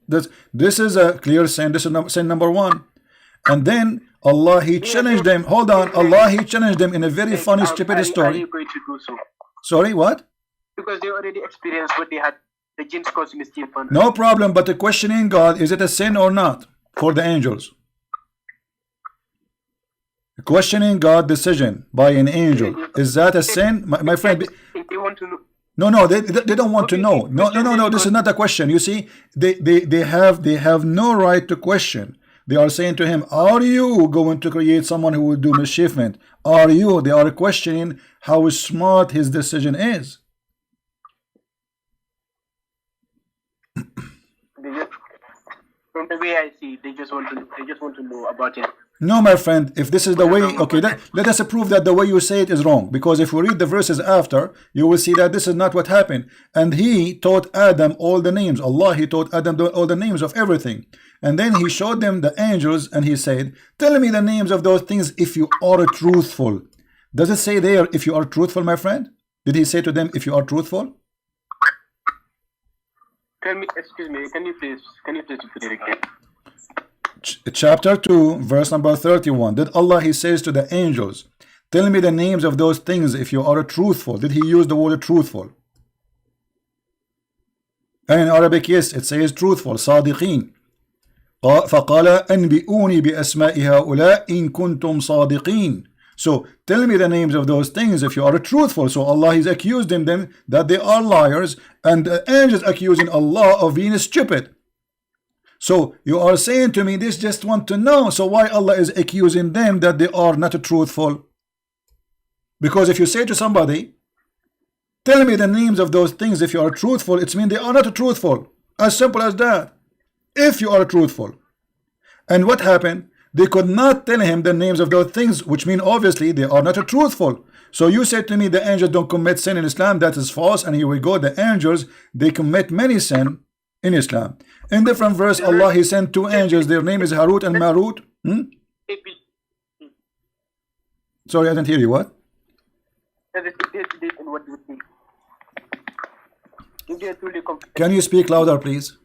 This is a clear sin. This is sin number one. And then Allah, he challenged them. Hold on. Allah, he challenged them in a very funny, stupid story. Are you going to do so? Sorry, what? Because they already experienced what they had the jinns cause mischief. No problem, but the questioning God, is it a sin or not for the angels? Questioning God decision by an angel, is that a sin, my friend? They want to know. No, they don't want to know. No. This is not a question. You see, they have no right to question. They are saying to him, "Are you going to create someone who will do mischievement? Are you?" They are questioning how smart his decision is. From the way I see, they just want to know about it. No, my friend, if this is the way, okay, let us prove that the way you say it is wrong. Because if we read the verses after, you will see that this is not what happened. And he taught Adam all the names. Allah, he taught Adam all the names of everything. And then he showed them the angels and he said, "Tell me the names of those things if you are truthful." Does it say there, if you are truthful, my friend? Did he say to them, if you are truthful? Excuse me, can you please repeat it again? Chapter 2, verse number 31. Did Allah, he says to the angels, "Tell me the names of those things if you are truthful." Did he use the word truthful? And in Arabic, yes, it says truthful, صادقين. فقال أنبئوني بأسماء هؤلاء إن كنتم صادقين. So tell me the names of those things if you are truthful. So Allah is accusing them that they are liars, and the angels accusing Allah of being stupid. So you are saying to me, this just want to know. So why Allah is accusing them that they are not truthful? Because if you say to somebody, "Tell me the names of those things if you are truthful," it means they are not truthful. As simple as that. If you are truthful. And what happened? They could not tell him the names of those things, which mean obviously they are not truthful. So you said to me the angels don't commit sin in Islam. That is false. And here we go. The angels, they commit many sin in Islam. In different verse, Allah, he sent two angels. Their name is Harut and Marut. Sorry, I didn't hear you. What? Can you speak louder, please?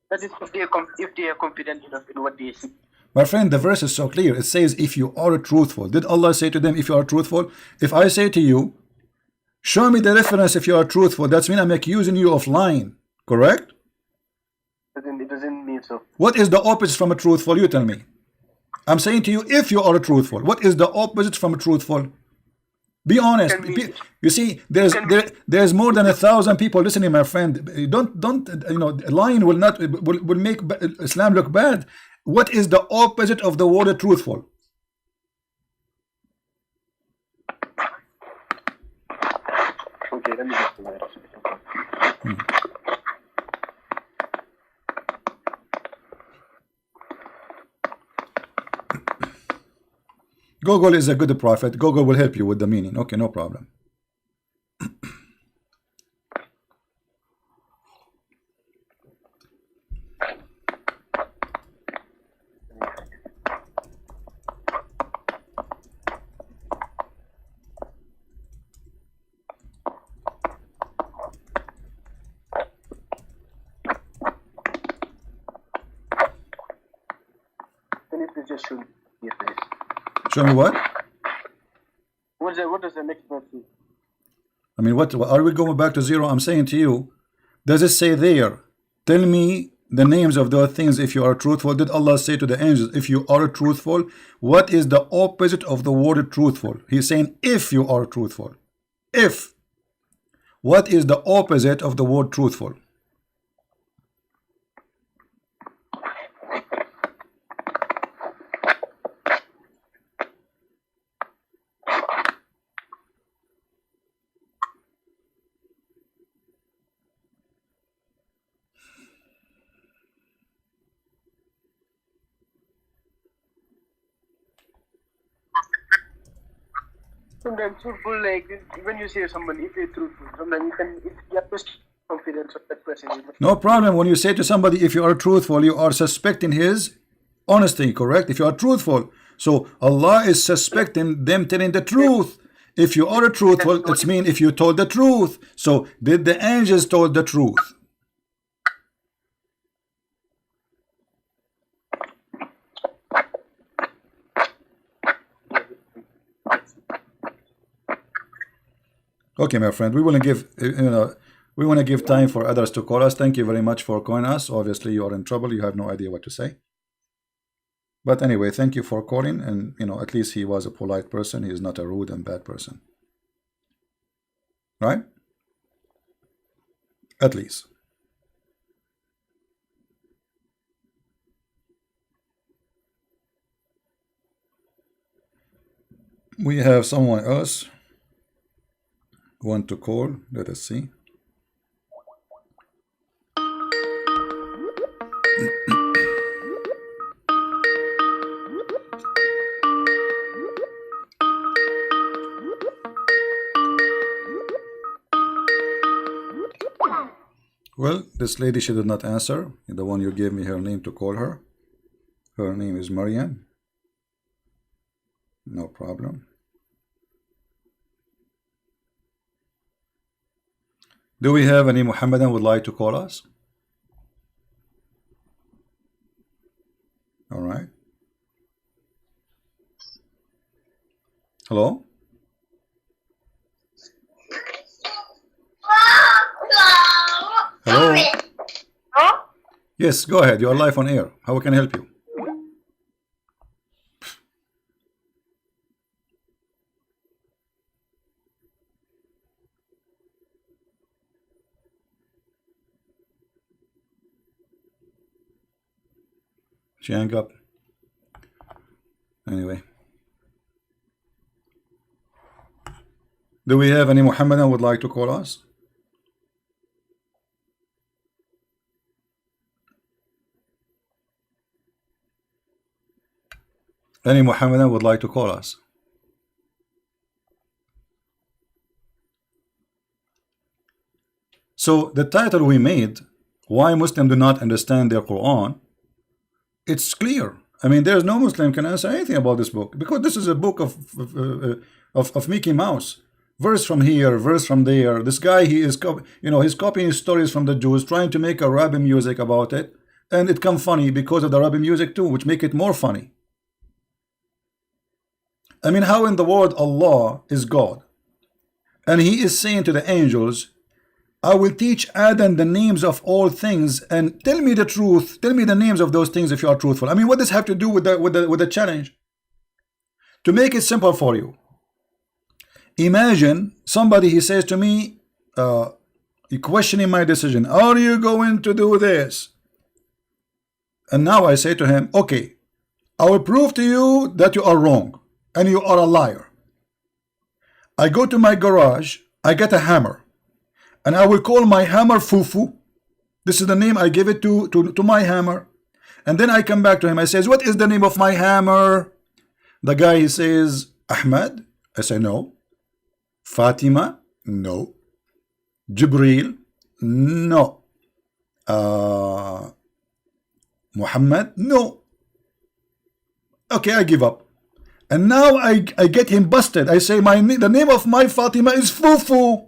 That is if they are confident enough in what they see. My friend, the verse is so clear. It says, if you are truthful. Did Allah say to them, if you are truthful? If I say to you, show me the reference if you are truthful, that's mean I'm accusing you of lying. Correct? It doesn't mean so. What is the opposite from a truthful? You tell me. I'm saying to you, if you are truthful. What is the opposite from a truthful? Be honest. You see, there's more than 1,000 people listening, my friend. Don't you know? Lying will make Islam look bad. What is the opposite of the word truthful? Okay, let me just do that. Google is a good prophet. Google will help you with the meaning. Okay, no problem. Can you please just show me? Yes, please. Show me what? What does the next verse say? I mean, what are we going back to zero? I'm saying to you, does it say there, tell me the names of those things if you are truthful? Did Allah say to the angels, if you are truthful? What is the opposite of the word truthful? He's saying if you are truthful. If. What is the opposite of the word truthful? Sometimes truthful, like when you say someone, if you're truthful, sometimes you have to confidence of that person. No problem. When you say to somebody, if you are truthful, you are suspecting his honesty, correct? If you are truthful, so Allah is suspecting them telling the truth. If you are truthful, it's mean if you told the truth. So did the angels told the truth? Okay, my friend, we will give, you know, We want to give time for others to call us. Thank you very much for calling us. Obviously, you are in trouble. You have no idea what to say. But anyway, thank you for calling. And, you know, at least he was a polite person. He is not a rude and bad person. Right? At least. We have someone else want to call. Let us see. Well, this lady, she did not answer. The one you gave me her name to call her. Her name is Mariam. No problem. Do we have any Muhammadan would like to call us? All right. Hello? Hello? Huh? Yes, go ahead. You are live on air. How can I help you? She hung up. Anyway. Do we have any Muhammadan would like to call us? Any Muhammadan would like to call us? So the title we made, why Muslims do not understand their Quran, it's clear. I mean, there's no Muslim can answer anything about this book, because this is a book of Mickey Mouse. Verse from here, verse from there. This guy, he is, he's copying stories from the Jews, trying to make a Arabic music about it, and it come funny because of the Arabic music too, which make it more funny. I mean, how in the world Allah is God, and He is saying to the angels, I will teach Adam the names of all things, and tell me the truth. Tell me the names of those things if you are truthful. I mean, what does have to do with the challenge? To make it simple for you, imagine somebody, he says to me, questioning my decision. Are you going to do this? And now I say to him, okay, I will prove to you that you are wrong and you are a liar. I go to my garage, I get a hammer, and I will call my hammer Fufu. This is the name I give it to my hammer. And then I come back to him. I says, what is the name of my hammer? The guy, he says, Ahmad. I say, no. Fatima? No. Jibril? No. Muhammad? No. Okay, I give up. And now I get him busted. I say, the name of my Fatima is Fufu.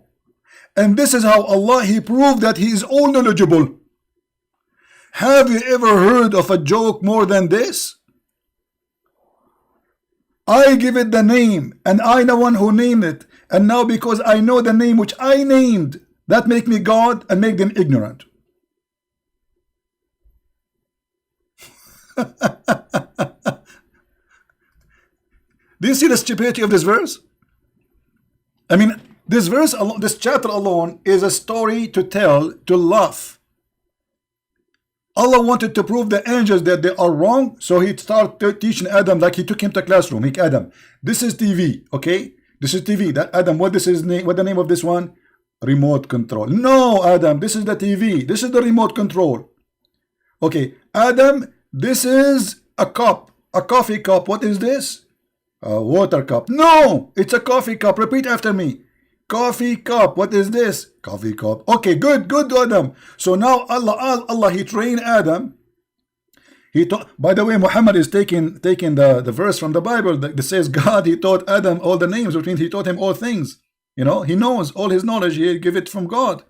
And this is how Allah, He proved that He is all knowledgeable. Have you ever heard of a joke more than this? I give it the name, and I the one who named it. And now because I know the name which I named, that make me God and make them ignorant. Do you see the stupidity of this verse? I mean, this verse alone, this chapter alone, is a story to tell, to laugh. Allah wanted to prove the angels that they are wrong, so He started teaching Adam, like He took him to classroom. He, Adam, this is TV, okay? This is TV. That Adam, what this is name? What the name of this one? Remote control. No, Adam, this is the TV. This is the remote control. Okay, Adam, this is a cup, a coffee cup. What is this? A water cup. No, it's a coffee cup. Repeat after me. Coffee cup. What is this? Coffee cup. Okay, good, Adam. So now Allah, He trained Adam. He taught. By the way, Muhammad is taking the verse from the Bible that says God, He taught Adam all the names, which means He taught him all things. You know, he knows all his knowledge. He give it from God.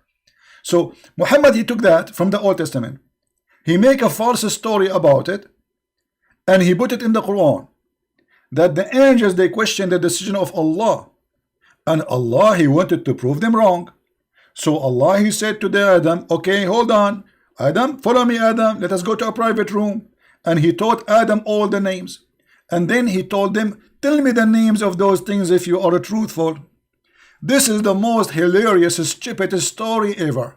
So Muhammad, he took that from the Old Testament. He make a false story about it, and he put it in the Quran. That the angels, they questioned the decision of Allah, and Allah, He wanted to prove them wrong. So Allah, he said to the Adam, okay, hold on, Adam, follow me, Adam, let us go to a private room. And he taught Adam all the names. And then he told them, tell me the names of those things if you are truthful. This is the most hilarious, stupidest story ever.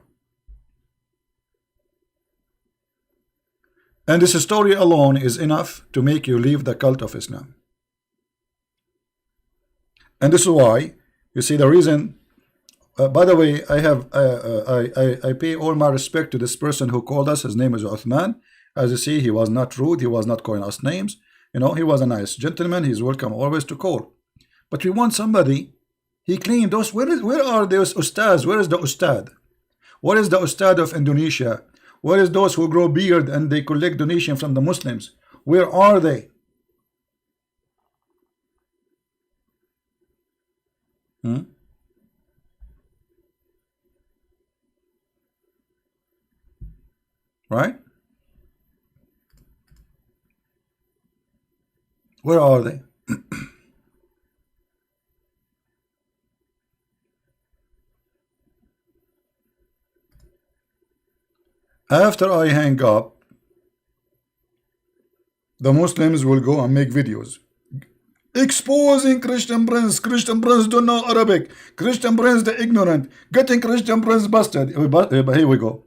And this story alone is enough to make you leave the cult of Islam. And this is why, you see, the reason, by the way, I pay all my respect to this person who called us. His name is Uthman. As you see, he was not rude, he was not calling us names. You know, he was a nice gentleman. He's welcome always to call. But we want somebody. He claimed those. Where are those ustads? Where is the ustad? What is the ustad of Indonesia? Where is those who grow beard and they collect donation from the Muslims? Where are they? Right? Where are they? After I hang up, the Muslims will go and make videos exposing Christian Prince. Christian Prince don't know Arabic. Christian Prince the ignorant. Getting Christian Prince busted. Here we go.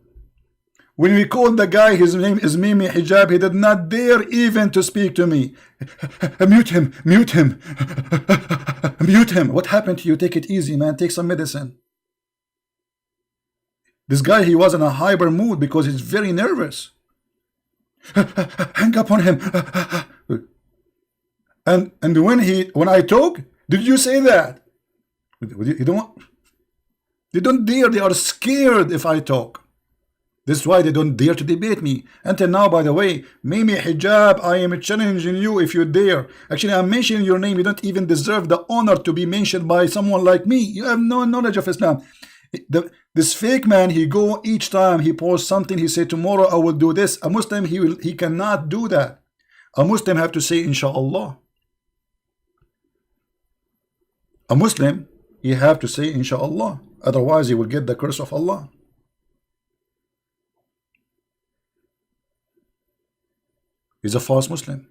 When we called the guy, his name is Mimi Hijab, he did not dare even to speak to me. Mute him, mute him, mute him. What happened to you? Take it easy, man. Take some medicine. This guy, he was in a hyper mood because he's very nervous. Hang up on him. And when I talk, did you say that? You don't. They don't dare. They are scared if I talk. This is why they don't dare to debate me. Until now, by the way, Mimi Hijab, I am challenging you if you dare. Actually, I'm mentioning your name. You don't even deserve the honor to be mentioned by someone like me. You have no knowledge of Islam. This fake man, he go each time he posts something, he say tomorrow I will do this. A Muslim, he cannot do that. A Muslim have to say inshallah. A Muslim, he have to say inshallah. Otherwise, he will get the curse of Allah. He's a false Muslim.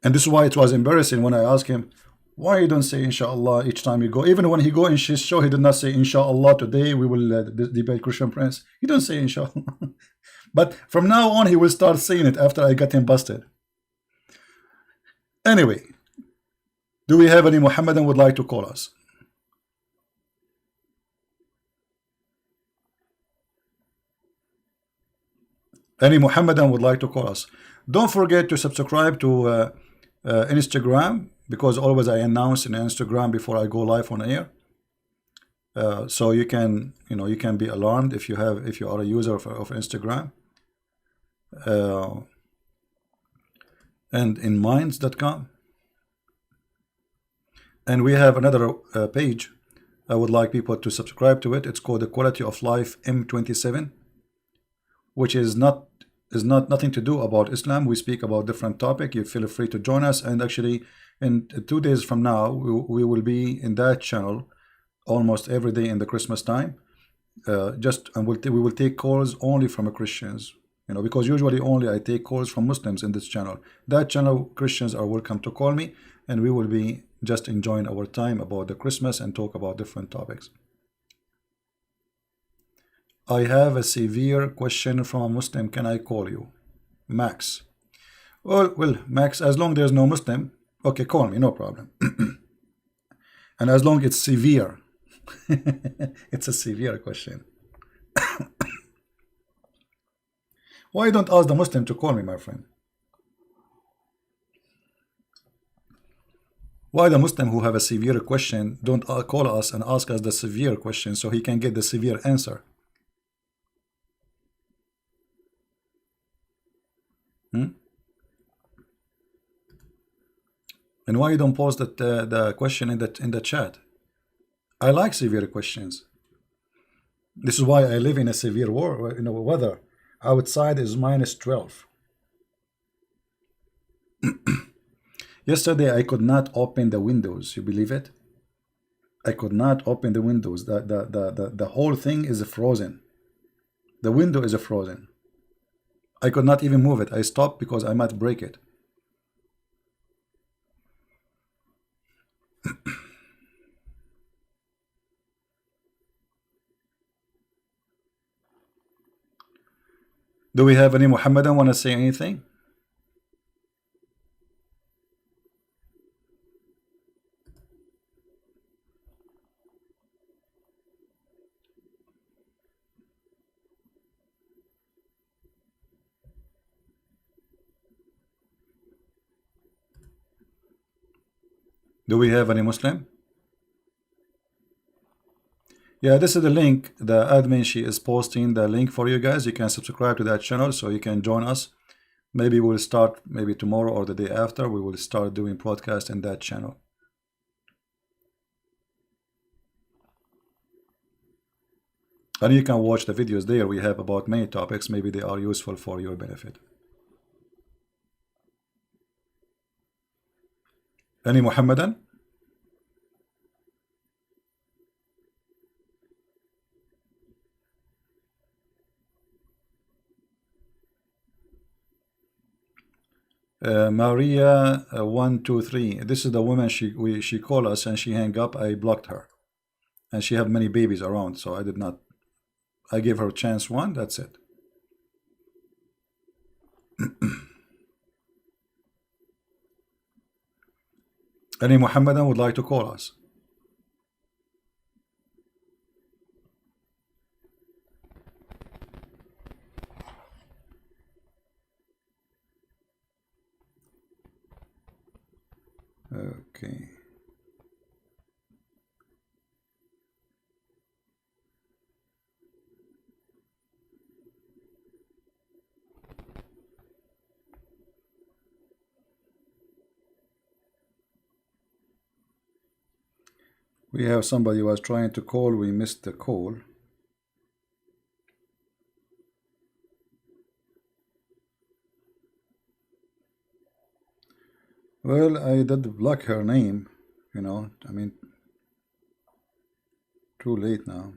And this is why it was embarrassing when I asked him, why you don't say inshallah each time you go? Even when he go in his show, he did not say inshallah today we will debate Christian Prince. He don't say inshallah. But from now on, he will start saying it after I got him busted. Anyway, do we have any Muhammadan would like to call us? Any Muhammadan would like to call us? Don't forget to subscribe to Instagram, because always I announce in Instagram before I go live on air. So you can be alarmed if you are a user of Instagram. And in minds.com. And we have another page. I would like people to subscribe to it. It's called the Quality of Life M27, which is nothing to do about Islam. We speak about different topic. You feel free to join us. And actually, in 2 days from now, we will be in that channel almost every day in the Christmas time. And we will take calls only from Christians. Because usually only I take calls from Muslims in this channel. That channel, Christians are welcome to call me, and we will be just enjoying our time about the Christmas and talk about different topics. I have a severe question from a Muslim. Can I call you? Max. Well, Max, as long as there's no Muslim, okay, call me, no problem. And as long as it's severe, it's a severe question. Why don't ask the Muslim to call me, my friend? Why the Muslim who have a severe question don't call us and ask us the severe question so he can get the severe answer? And why you don't post the question in the chat? I like severe questions. This is why I live in a severe weather. Outside is -12. Yesterday I could not open the windows. You believe it? I could not open the windows. The whole thing is frozen. The window is frozen. I could not even move it. I stopped because I might break it. Do we have any Muhammadan want to say anything? Do we have any Muslim? Yeah, this is the link. The admin, she is posting the link for you guys. You can subscribe to that channel so you can join us. Maybe we'll start, maybe tomorrow or the day after, we will start doing podcast in that channel. And you can watch the videos there. We have about many topics. Maybe they are useful for your benefit. Any Muhammadan? Maria 123. This is the woman she called us and she hung up. I blocked her, and she have many babies around, so I did not. I gave her chance one. That's it. Any Muhammadan would like to call us? Okay. We have somebody who was trying to call. We missed the call. Well, I did block her name, you know, I mean, too late now.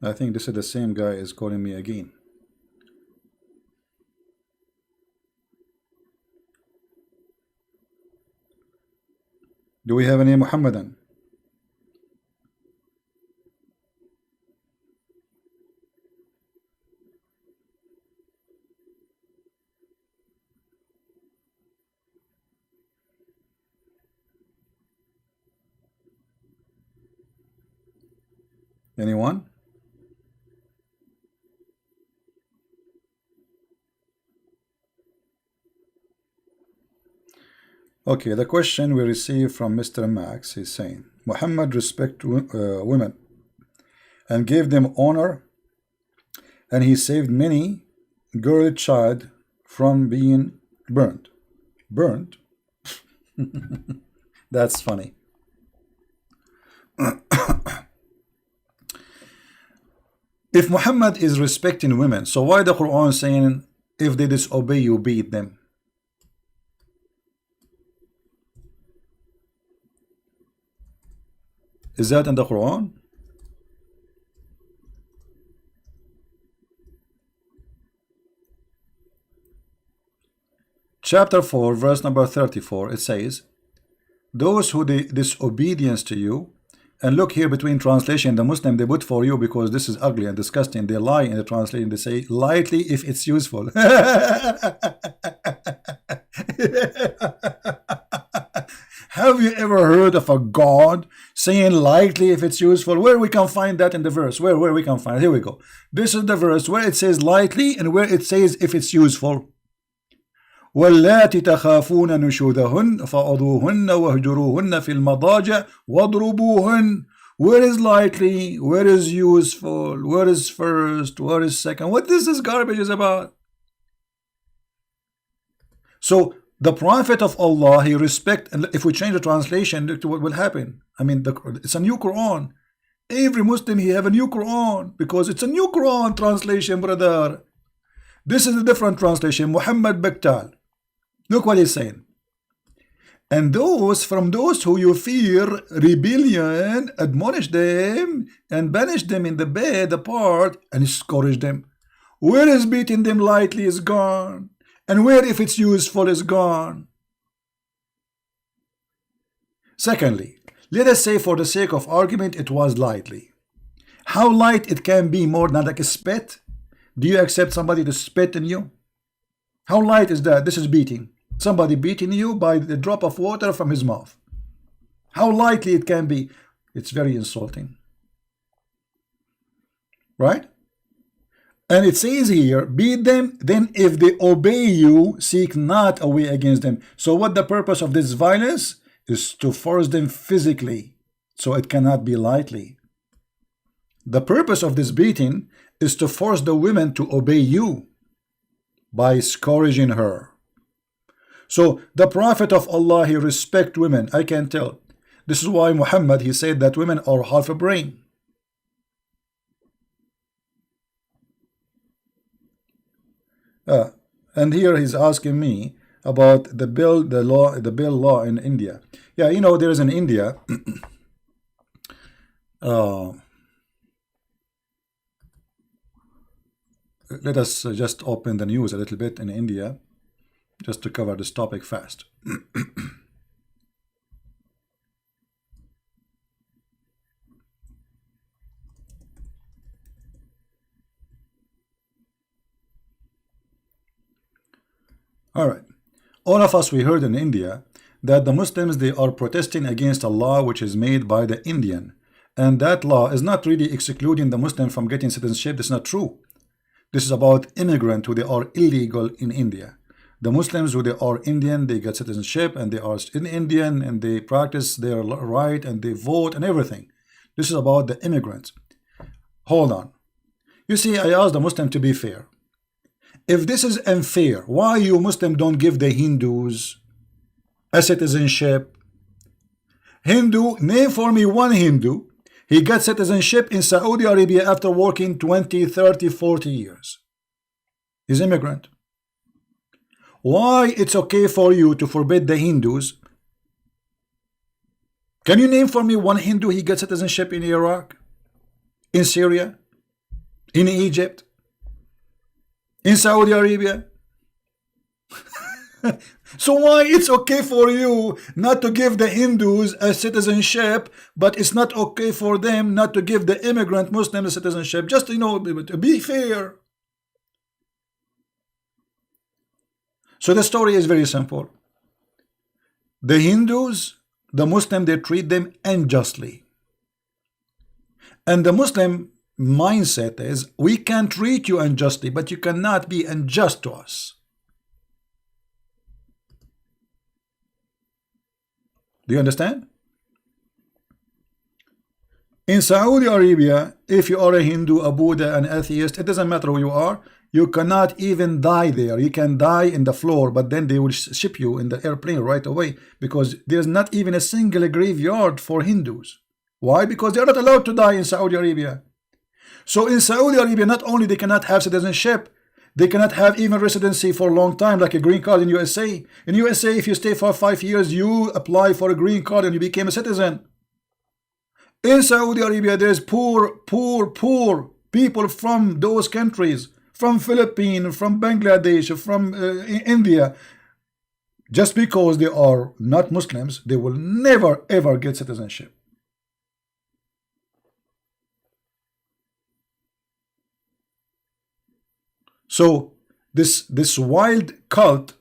I think this is the same guy is calling me again. Do we have any Muhammadan? Anyone? Okay, the question we received from Mr. Max is saying, Muhammad respect women and gave them honor, and he saved many girl child from being burnt. Burnt? That's funny. If Muhammad is respecting women, so why the Quran saying if they disobey you beat them? Is that in the Quran? Chapter 4, verse number 34, it says, those who disobedience to you, and look here between translation, the Muslim, they put for you because this is ugly and disgusting. They lie in the translation. They say lightly if it's useful. Have you ever heard of a God saying lightly if it's useful? Where we can find that in the verse? Where we can find it? Here we go. This is the verse where it says lightly and where it says if it's useful. وَاللَّاتِ تَخَافُونَ نُشُوذَهُنَّ فَعُضُوهُنَّ وَهْجُرُوهُنَّ فِي الْمَضَاجِعِ وَاضْرُبُوهُنَّ. Where is lightly? Where is useful? Where is first? Where is second? What this garbage is about? So The Prophet of Allah, he respect, and if we change the translation, look to what will happen. I mean, it's a new Quran. Every Muslim, he have a new Quran, because it's a new Quran translation, brother. This is a different translation. Muhammad Bektal. Look what he's saying. And those from those who you fear rebellion, admonish them and banish them in the bed apart and scourge them. Where is beating them lightly is gone, and where if it's useful is gone. Secondly, let us say for the sake of argument it was lightly. How light it can be more than like a spit? Do you accept somebody to spit in you? How light is that? This is beating. Somebody beating you by the drop of water from his mouth. How lightly it can be. It's very insulting. Right? And it says here, beat them, then if they obey you, seek not a way against them. So what the purpose of this violence is to force them physically. So it cannot be lightly. The purpose of this beating is to force the women to obey you by scourging her. So the Prophet of Allah, he respect women. I can tell. This is why Muhammad, he said that women are half a brain. And here he's asking me about the bill law in India. Yeah, you know, there is in India. Let us just open the news a little bit in India, just to cover this topic fast. All right. All of us, we heard in India that the Muslims, they are protesting against a law which is made by the Indian. And that law is not really excluding the Muslim from getting citizenship. That's not true. This is about immigrants who they are illegal in India. The Muslims who they are Indian, they get citizenship and they are in Indian and they practice their right and they vote and everything. This is about the immigrants. Hold on. You see, I asked the Muslim to be fair. If this is unfair, why you Muslim don't give the Hindus a citizenship? Hindu, name for me one Hindu. He got citizenship in Saudi Arabia after working 20, 30, 40 years. He's immigrant. Why it's okay for you to forbid the Hindus? Can you name for me one Hindu he got citizenship in Iraq, in Syria, in Egypt, in Saudi Arabia? So why it's okay for you not to give the Hindus a citizenship, but it's not okay for them not to give the immigrant Muslim a citizenship? Just, you know, to be fair. So the story is very simple. The Hindus, the Muslim, they treat them unjustly. And the Muslim mindset is, we can treat you unjustly, but you cannot be unjust to us. Do you understand? In Saudi Arabia, if you are a Hindu, a Buddha, an atheist, it doesn't matter who you are, you cannot even die there. You can die in the floor, but then they will ship you in the airplane right away, because there's not even a single graveyard for Hindus. Why? Because they're not allowed to die in Saudi Arabia. So in Saudi Arabia, not only they cannot have citizenship, they cannot have even residency for a long time, like a green card in USA. In USA, if you stay for 5 years, you apply for a green card and you became a citizen. In Saudi Arabia, there's poor people from those countries, from Philippines, from Bangladesh, from India. Just because they are not Muslims, they will never ever get citizenship. So this wild cult,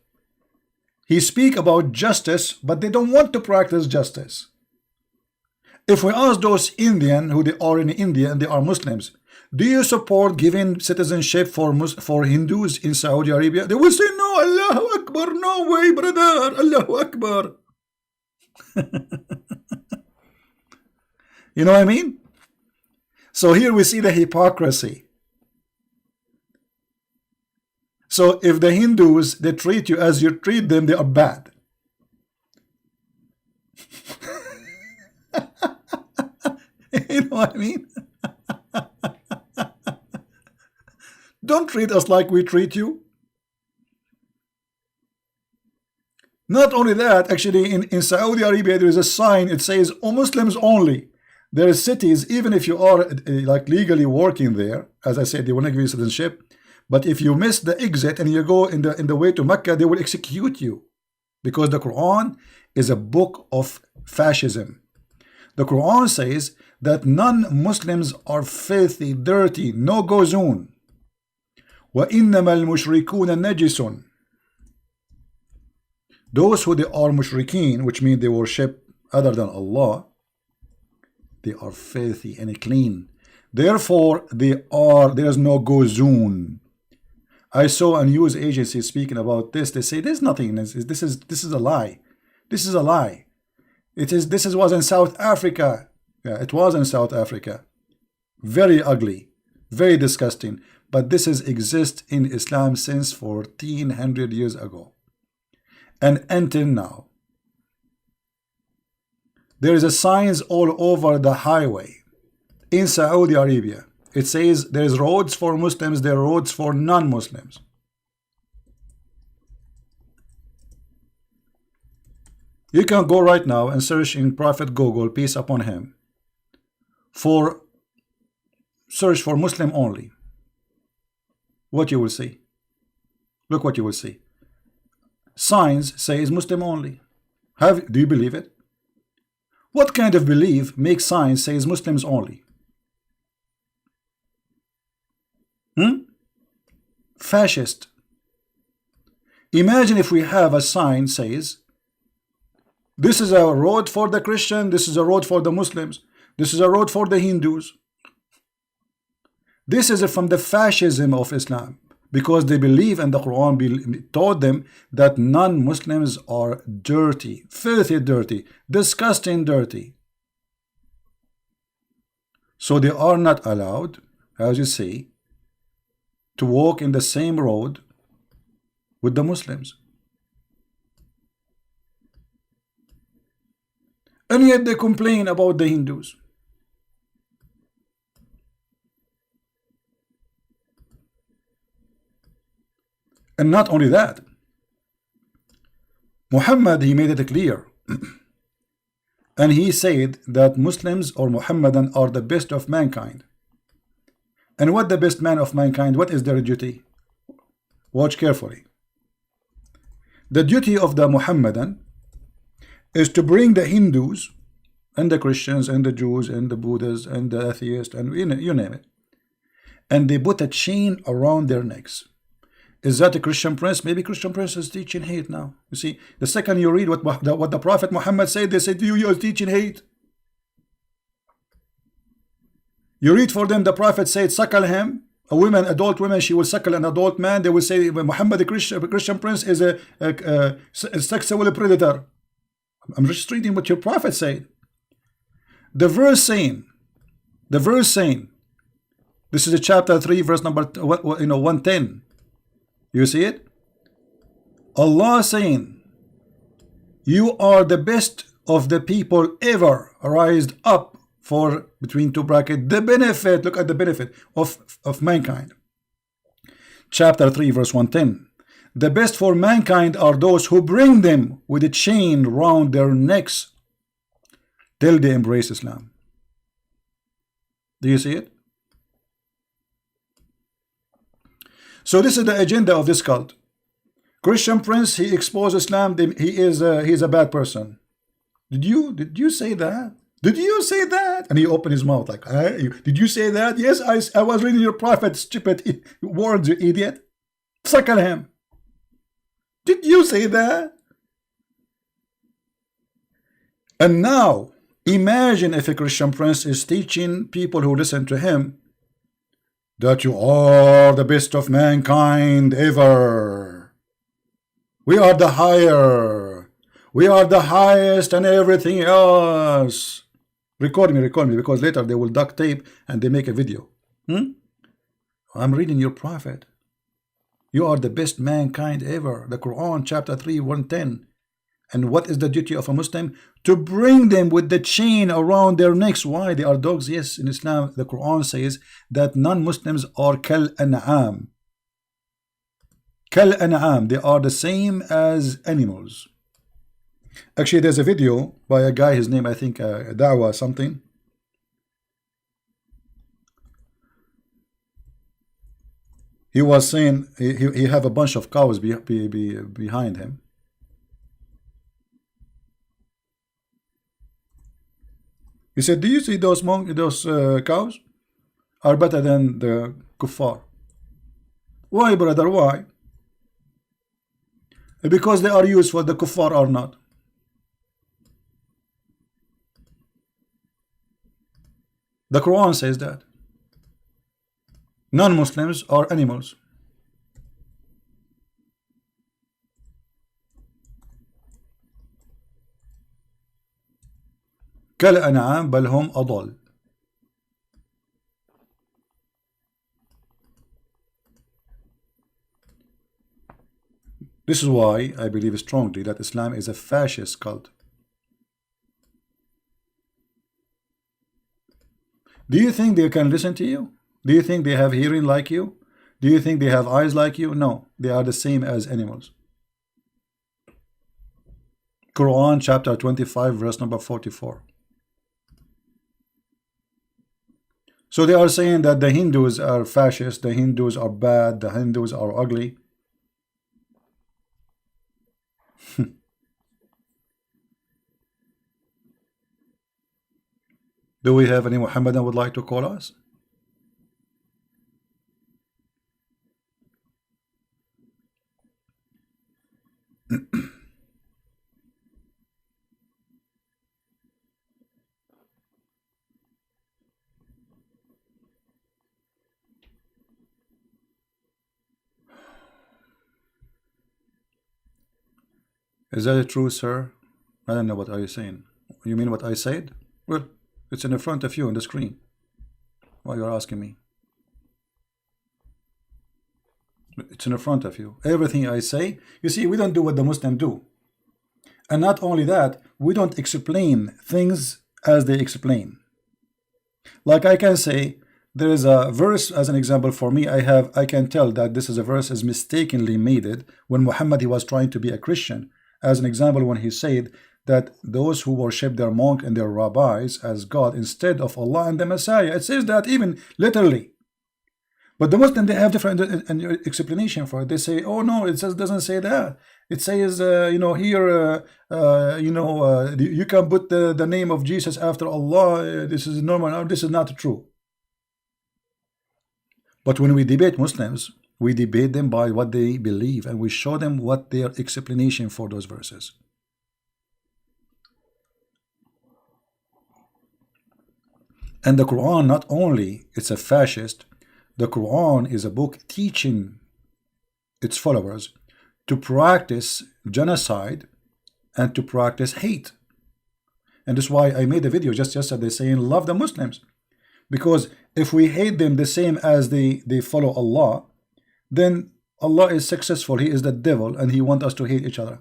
he speak about justice, but they don't want to practice justice. If we ask those Indian who they are in India and they are Muslims, do you support giving citizenship for Hindus in Saudi Arabia? They will say, no, Allahu Akbar, no way, brother, Allahu Akbar. You know what I mean? So here we see the hypocrisy. So if the Hindus, they treat you as you treat them, they are bad. You know what I mean? Don't treat us like we treat you. Not only that, actually in Saudi Arabia there is a sign, it says, "Oh, Muslims only." There are cities, even if you are like legally working there, as I said, they want to give you citizenship, but if you miss the exit and you go in the way to Mecca, they will execute you, because the Quran is a book of fascism. The Quran says that non-Muslims are filthy, dirty, no go zone. وَإِنَّمَا الْمُشْرِكُونَ نَجِسٌ. Those who they are mushrikeen, which means they worship other than Allah, they are filthy and clean. Therefore, there is no go zone. I saw a news agency speaking about this. They say there's nothing. This is a lie. This is a lie. This was in South Africa. Yeah, it was in South Africa. Very ugly, very disgusting. But this exists in Islam since 1400 years ago. And until now, there is a signs all over the highway in Saudi Arabia. It says there's roads for Muslims, there are roads for non-Muslims. You can go right now and search in Prophet Google, peace upon him, search for Muslim only. What you will see. Look what you will see. Signs says Muslim only. Do you believe it? What kind of belief makes signs says Muslims only? Fascist. Imagine if we have a sign says, this is a road for the Christian, this is a road for the Muslims, this is a road for the Hindus. This is from the fascism of Islam, because they believe, and the Quran taught them that non-Muslims are dirty, filthy dirty, disgusting dirty. So they are not allowed, as you see, to walk in the same road with the Muslims. And yet they complain about the Hindus. And not only that, Muhammad, he made it clear. And he said that Muslims or Muhammadan are the best of mankind. And what the best man of mankind, what is their duty? Watch carefully. The duty of the Muhammadan is to bring the Hindus and the Christians and the Jews and the Buddhists and the atheists and you name it, and they put a chain around their necks. Is that a Christian prince? Maybe Christian prince is teaching hate now. You see, the second you read what the Prophet Muhammad said, they said you are teaching hate. You read for them, the Prophet said, suckle him. A woman, adult woman, she will suckle an adult man. They will say Muhammad, the Christian prince, is a sexual predator. I'm just reading what your Prophet said. The verse saying, this is a chapter 3, verse number 110. You see it? Allah saying, you are the best of the people ever raised up for, between two brackets, the benefit, look at the benefit of mankind. Chapter 3, verse 110. The best for mankind are those who bring them with a chain round their necks till they embrace Islam. Do you see it? So this is the agenda of this cult. Christian prince, he exposed Islam. He is a bad person. Did you say that? Did you say that? And he opened his mouth like, did you say that? Yes, I was reading your prophet, stupid words, you idiot. Suckle him. Did you say that? And now, imagine if a Christian prince is teaching people who listen to him that you are the best of mankind ever. We are the higher. We are the highest and everything else. Record me, because later they will duct tape and they make a video. I'm reading your prophet. You are the best mankind ever. The Quran, chapter 3, 110. And what is the duty of a Muslim? To bring them with the chain around their necks. Why? They are dogs. Yes, in Islam, the Quran says that non-Muslims are kal an'am. Kal an'am. They are the same as animals. Actually, there's a video by a guy, his name, I think, Dawah something. He was saying he have a bunch of cows behind him. He said, do you see those cows are better than the kuffar? Why, brother? Why? Because they are useful, the kuffar are not. The Quran says that non-Muslims are animals. كالأنعام بل هم أضل. This is why I believe strongly that Islam is a fascist cult. Do you think they can listen to you? Do you think they have hearing like you? Do you think they have eyes like you? No, they are the same as animals. Quran chapter 25 verse number 44. So they are saying that the Hindus are fascist, the Hindus are bad, the Hindus are ugly. Do we have any Muhammadan would like to call us? Is that true, sir? I don't know what are you saying. You mean what I said? Well, it's in the front of you on the screen. Why you're asking me? It's in the front of you. Everything I say, you see, we don't do what the Muslims do. And not only that, we don't explain things as they explain. Like I can say, there is a verse as an example for me. I can tell that this is a verse is mistakenly made it when Muhammad he was trying to be a Christian. As an example, when he said that those who worship their monk and their rabbis as God instead of Allah and the Messiah. It says that even literally. But the Muslim, they have different explanation for it. They say, oh no, it doesn't say that. It says, you know, here, you can put the name of Jesus after Allah. This is normal. No, this is not true. But when we debate Muslims, we debate them by what they believe, and we show them what their explanation for those verses. And the Quran, not only it's a fascist, the Quran is a book teaching its followers to practice genocide and to practice hate. And that's why I made a video just yesterday saying love the Muslims. Because if we hate them the same as they follow Allah, then Allah is successful. He is the devil and he wants us to hate each other.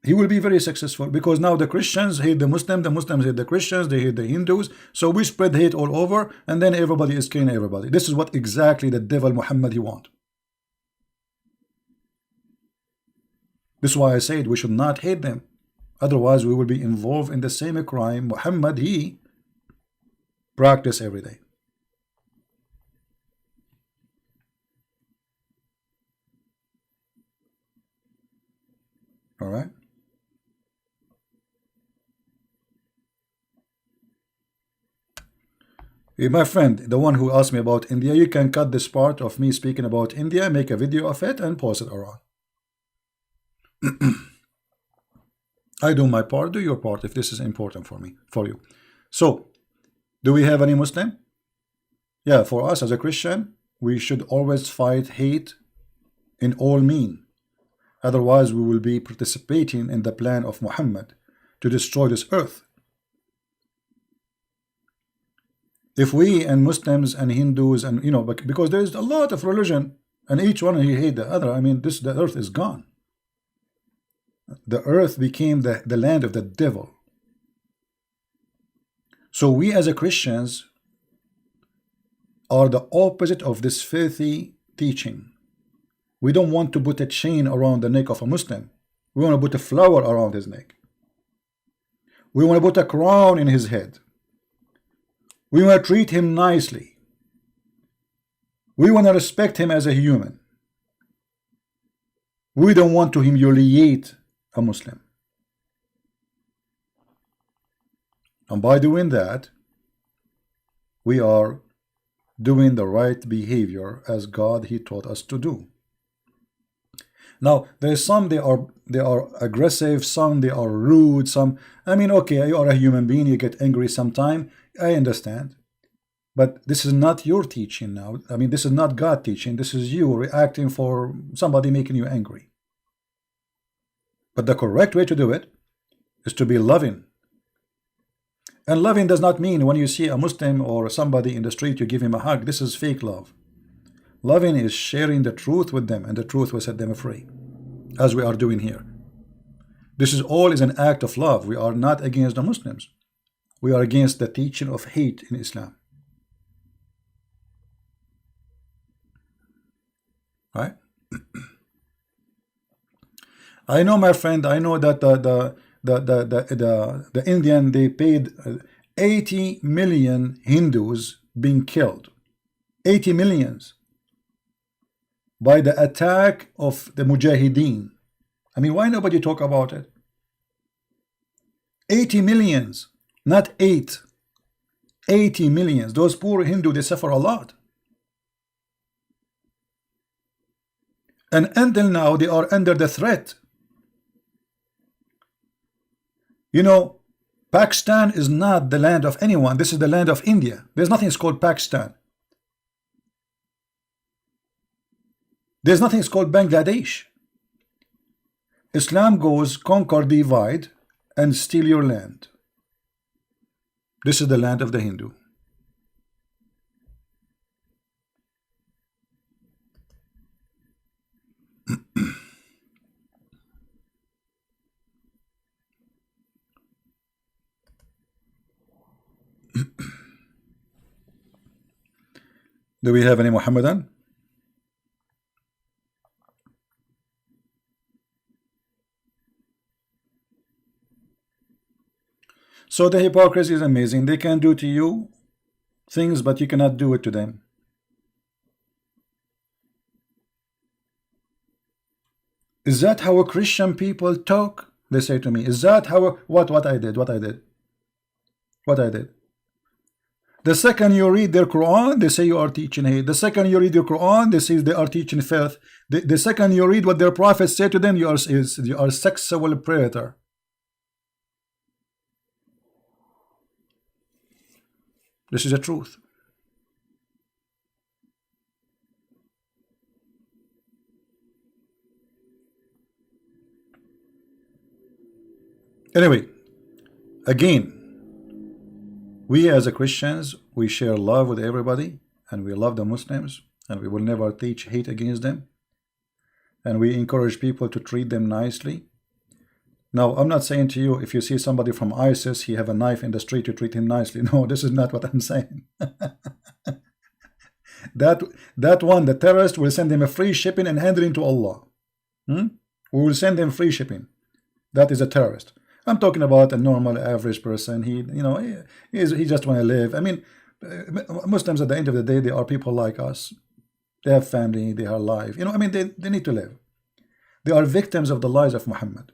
He will be very successful because now the Christians hate the Muslims hate the Christians, they hate the Hindus. So we spread hate all over and then everybody is killing everybody. This is what exactly the devil Muhammad he wants. This is why I said we should not hate them. Otherwise we will be involved in the same crime Muhammad he practice every day. All right. Hey, my friend, the one who asked me about India, you can cut this part of me speaking about India, make a video of it, and post it around. I do my part, do your part if this is important for me, for you. So, do we have any Muslim? Yeah, for us as a Christian, we should always fight hate in all means. Otherwise, we will be participating in the plan of Muhammad to destroy this earth. If we and Muslims and Hindus and because there is a lot of religion and each one you hate the other. I mean, the earth is gone. The earth became the land of the devil. So we as a Christians are the opposite of this filthy teaching. We don't want to put a chain around the neck of a Muslim. We want to put a flower around his neck. We want to put a crown in his head. We want to treat him nicely. We want to respect him as a human. We don't want to humiliate a Muslim. And by doing that, we are doing the right behavior as God He taught us to do. Now, there's some they are aggressive, some they are rude, some, I mean, okay, you are a human being, you get angry sometime, I understand. But this is not your teaching now. I mean, this is not God teaching, this is you reacting for somebody making you angry. But the correct way to do it is to be loving. And loving does not mean when you see a Muslim or somebody in the street, you give him a hug. This is fake love. Loving is sharing the truth with them, and the truth will set them free, as we are doing here. This is all is an act of love. We are not against the Muslims. We are against the teaching of hate in Islam. Right? I know, my friend, I know that the Indian, they paid 80 million Hindus being killed. 80 millions by the attack of the Mujahideen. I mean, why nobody talk about it? 80 millions, not 8. 80 millions. Those poor Hindu, they suffer a lot. And until now, they are under the threat. You know, Pakistan is not the land of anyone. This is the land of India. There's nothing called Pakistan. There's nothing called Bangladesh. Islam goes conquer, divide, and steal your land. This is the land of the Hindu. Do we have any Muhammadan? So the hypocrisy is amazing. They can do to you things, but you cannot do it to them. Is that how Christian people talk? They say to me, is that how what I did? The second you read their Quran, they say you are teaching hate. The second you read your Quran, they say they are teaching filth. The second you read what their prophets say to them, you are a sexual predator. This is the truth. Anyway, again, we as a Christians, we share love with everybody, and we love the Muslims, and we will never teach hate against them, and we encourage people to treat them nicely. Now, I'm not saying to you, if you see somebody from ISIS, he have a knife in the street, you treat him nicely. No, this is not what I'm saying. that one, the terrorist, will send him a free shipping and hand it into Allah. We will send him free shipping. That is a terrorist. I'm talking about a normal, average person. He just want to live. I mean, Muslims at the end of the day, they are people like us. They have family, they are alive. I mean, they need to live. They are victims of the lies of Muhammad.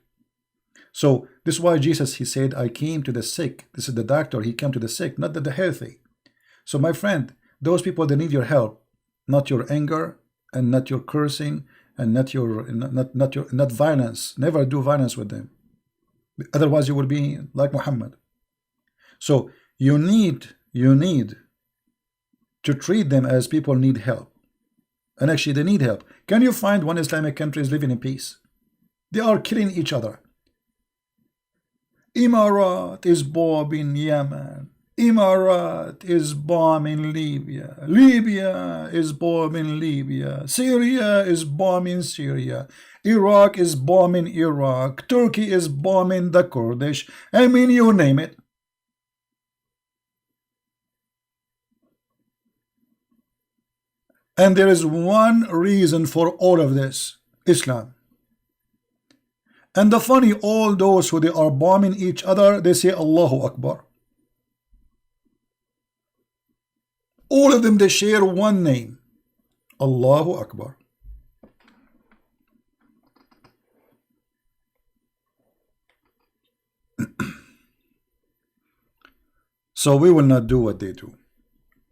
So this is why Jesus, he said, I came to the sick. This is the doctor. He came to the sick, not the healthy. So my friend, those people, they need your help, not your anger, and not your cursing, and not violence. Never do violence with them. Otherwise, you will be like Muhammad. So you need to treat them as people need help. And actually, they need help. Can you find one Islamic country is living in peace? They are killing each other. Emirat is bombing Yemen. Emirat is bombing Libya. Libya is bombing Libya. Syria is bombing Syria. Iraq is bombing Iraq. Turkey is bombing the Kurdish. I mean, you name it. And there is one reason for all of this: Islam. And the funny, all those who they are bombing each other, they say Allahu Akbar. All of them, they share one name: Allahu Akbar. So we will not do what they do,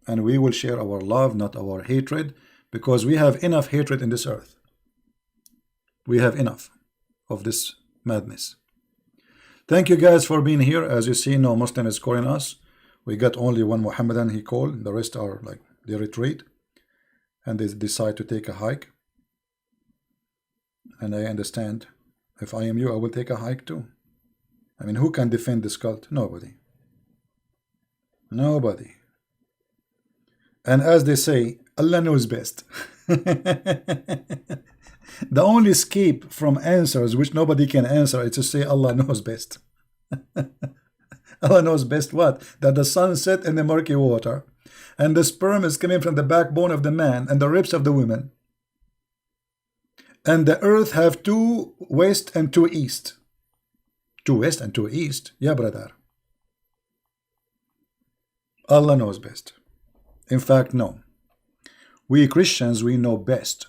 and we will share our love, not our hatred, because we have enough hatred in this earth. We have enough of this madness. Thank you guys for being here. As you see, no Muslim is calling us. We got only one Muhammadan he called. The rest are like, they retreat and they decide to take a hike. And I understand. If I am you, I will take a hike too. I mean, who can defend this cult? Nobody. Nobody. And as they say, Allah knows best. The only escape from answers which nobody can answer is to say Allah knows best. Allah knows best what? That the sun set in the murky water, and the sperm is coming from the backbone of the man and the ribs of the women, and the earth have two west and two east. Two west and two east? Yeah, brother. Allah knows best. In fact, no. We Christians, we know best.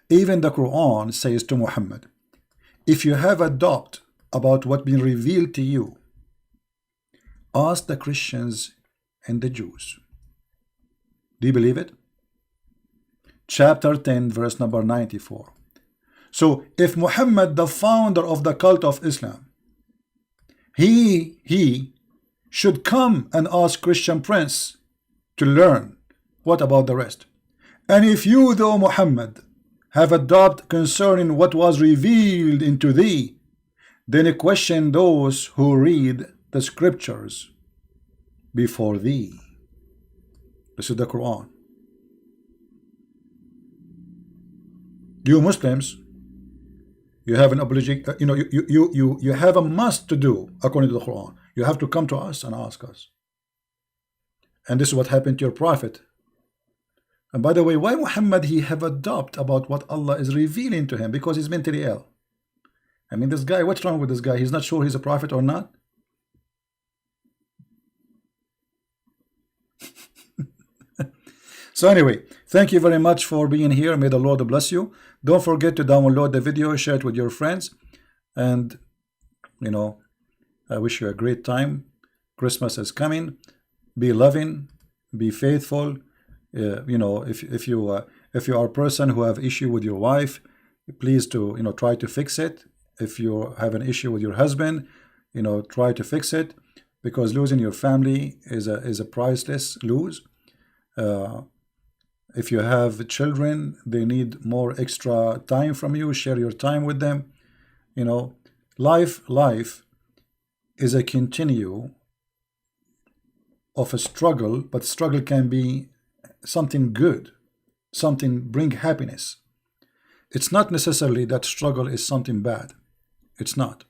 Even the Quran says to Muhammad, if you have a doubt about what been revealed to you, ask the Christians and the Jews. Do you believe it? Chapter 10, verse number 94. So if Muhammad, the founder of the cult of Islam, he should come and ask Christian Prince to learn, what about the rest? And if you, though Muhammad, have a doubt concerning what was revealed into thee, then question those who read the scriptures before thee. This is the Quran. You Muslims, you have an obligation, you have a must to do according to the Quran. You have to come to us and ask us. And this is what happened to your prophet. And by the way, why Muhammad he have a doubt about what Allah is revealing to him? Because he's mentally ill. I mean, this guy, what's wrong with this guy? He's not sure he's a prophet or not. So anyway, thank you very much for being here. May the Lord bless you. Don't forget to download the video, share it with your friends, and I wish you a great time. Christmas is coming. Be loving, be faithful. If you are a person who have issue with your wife, please to try to fix it. If you have an issue with your husband, try to fix it, because losing your family is a priceless lose. If you have children, they need more extra time from you. Share your time with them. Life is a continue of a struggle, but struggle can be something good, something bring happiness. It's not necessarily that struggle is something bad. It's not.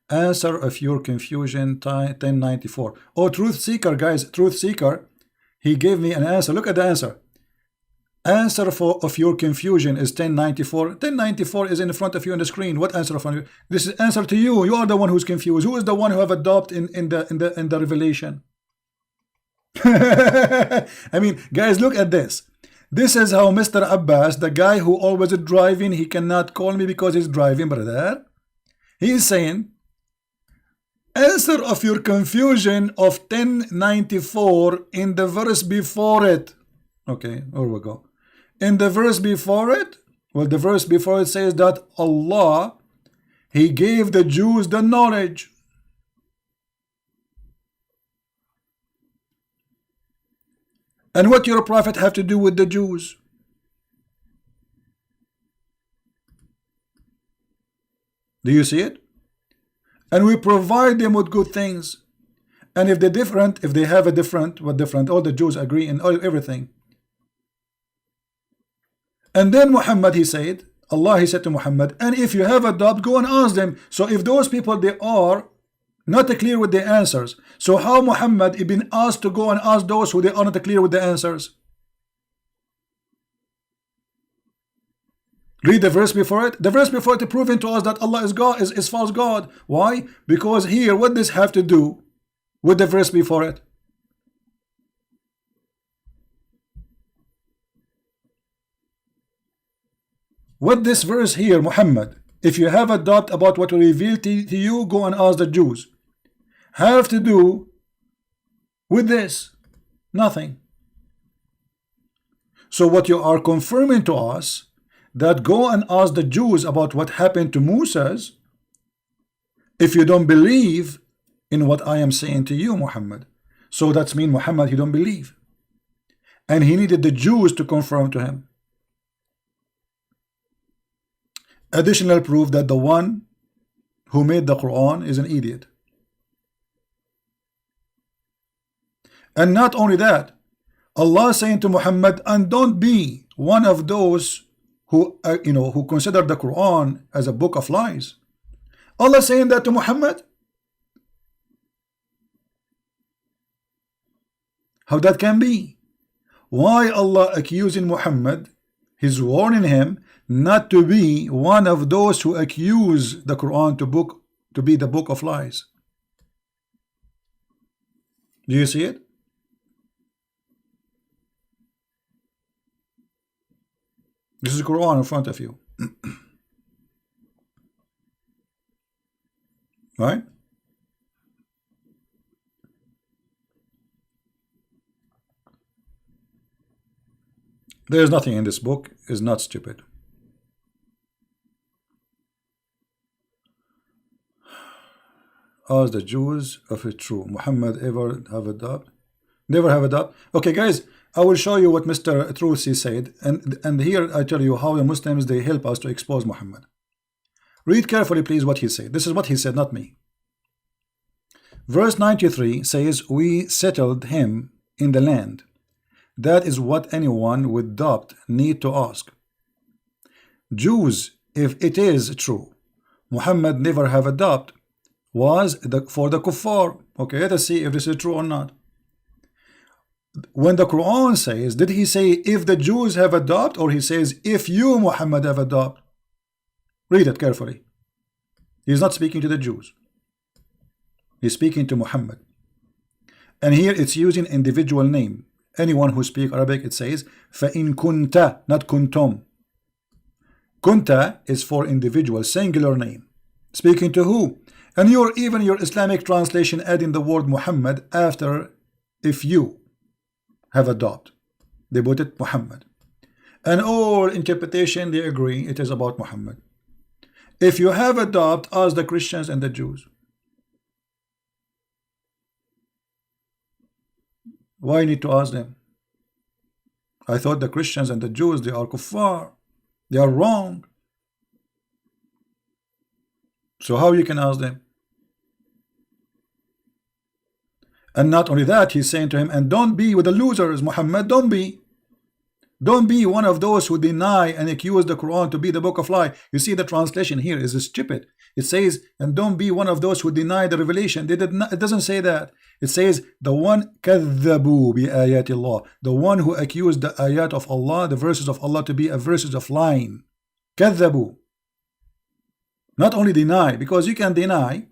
Answer of your confusion, 1094. Oh, Truth Seeker, guys, Truth Seeker, he gave me an answer. Look at the answer. Answer of your confusion is 1094. 1094 is in front of you on the screen. What answer of you? This is answer to you. You are the one who's confused. Who is the one who have a doubt in the revelation? I mean, guys, look at this. This is how Mr. Abbas, the guy who always is driving, he cannot call me because he's driving, brother. He is saying, answer of your confusion of 1094 in the verse before it. Okay, here we go. In the verse before it, well, the verse before it says that Allah, he gave the Jews the knowledge. And what your prophet have to do with the Jews? Do you see it? And we provide them with good things. And if they're different, if they have a different, what different? All the Jews agree in everything. And then Muhammad, he said, Allah, he said to Muhammad, and if you have a doubt, go and ask them. So if those people, they are not clear with the answers, so how Muhammad is been asked to go and ask those who they are not clear with the answers? Read the verse before it. The verse before it proving to us that Allah is God, is false God. Why? Because here, what does have to do with the verse before it? What this verse here, Muhammad, if you have a doubt about what we revealed to you, go and ask the Jews, have to do with this? Nothing. So what you are confirming to us, that go and ask the Jews about what happened to Moses, if you don't believe in what I am saying to you, Muhammad. So that's mean Muhammad, he don't believe. And he needed the Jews to confirm to him. Additional proof that the one who made the Quran is an idiot. And not only that, Allah saying to Muhammad, and don't be one of those who who consider the Quran as a book of lies. Allah saying that to Muhammad. How that can be? Why Allah accusing Muhammad? He's warning him not to be one of those who accuse the Quran to be the book of lies. Do you see it? This is the Quran in front of you. Right? There is nothing in this book is not stupid. Ask the Jews if it's true. Muhammad ever have a doubt? Never have a doubt. Okay, guys, I will show you what Mr. Trucy said, and here I tell you how the Muslims they help us to expose Muhammad. Read carefully, please, what he said. This is what he said, not me. Verse 93 says, "We settled him in the land." That is what anyone with doubt need to ask. Jews, if it is true, Muhammad never have a doubt, was for the kuffar. Okay, let us see if this is true or not. When the Quran says, did he say if the Jews have a doubt, or he says if you, Muhammad, have a doubt? Read it carefully. He's not speaking to the Jews. He's speaking to Muhammad. And here it's using individual name. Anyone who speaks Arabic, it says فَإِن كُنْتَ, not kuntum. Kunta is for individual, singular name. Speaking to who? And even your Islamic translation adding the word Muhammad after if you have a doubt. They put it Muhammad. And all interpretation, they agree it is about Muhammad. If you have a doubt, ask the Christians and the Jews. Why need to ask them? I thought the Christians and the Jews, they are kuffar. They are wrong. So how you can ask them? And not only that, he's saying to him, and don't be with the losers, Muhammad, don't be. Don't be one of those who deny and accuse the Quran to be the book of lie. You see, the translation here is stupid. It says, and don't be one of those who deny the revelation. They did not, it doesn't say that. It says, the one كذبوا بآيات الله, the one who accused the ayat of Allah, the verses of Allah, to be a verses of lying. كذبوا. Not only deny, because you can deny,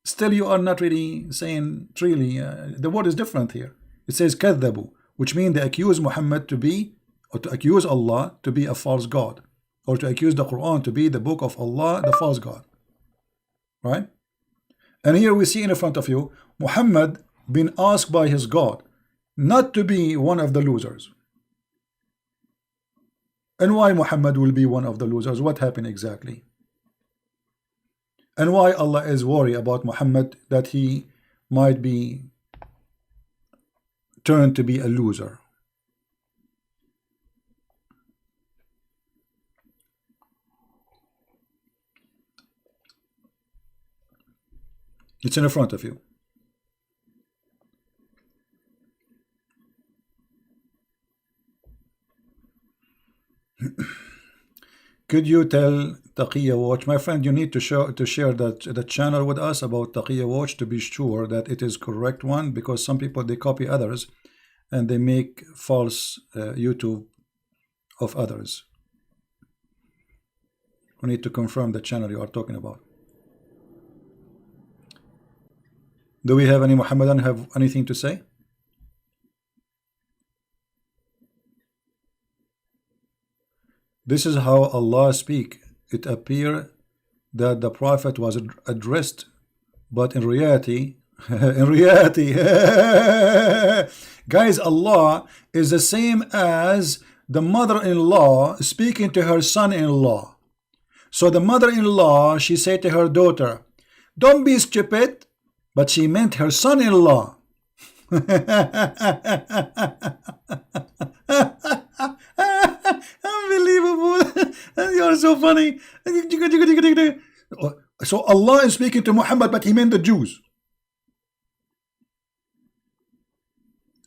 still you are not really saying truly. The word is different here. It says كذبوا, which means they accuse Muhammad to be, or to accuse Allah to be a false God, or to accuse the Quran to be the book of Allah, the false God. Right? And here we see in front of you, Muhammad been asked by his God not to be one of the losers. And why Muhammad will be one of the losers? What happened exactly? And why Allah is worried about Muhammad that he might be turned to be a loser? It's in front of you. Could you tell Taqiyya Watch, my friend, you need to share that channel with us about Taqiyya Watch to be sure that it is correct one, because some people, they copy others and they make false YouTube of others. We need to confirm the channel you are talking about. Do we have any Muhammadan have anything to say? This is how Allah speak. It appear that the Prophet was addressed, but in reality, guys, Allah is the same as the mother-in-law speaking to her son-in-law. So the mother-in-law, she said to her daughter, "Don't be stupid," but she meant her son-in-law. Unbelievable. You are so funny. So Allah is speaking to Muhammad, but he meant the Jews.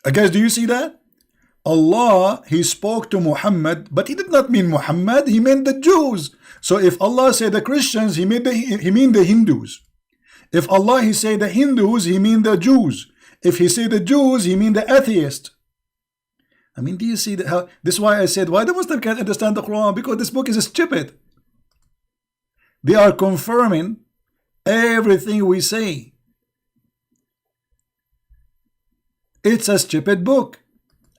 Guys, do you see that? Allah, he spoke to Muhammad, but he did not mean Muhammad, he meant the Jews. So if Allah said the Christians, he mean the Hindus. If Allah, he say the Hindus, he mean the Jews. If he say the Jews, he mean the atheist. I mean, do you see how this is why I said why the Muslim can't understand the Quran? Because this book is stupid. They are confirming everything we say. It's a stupid book.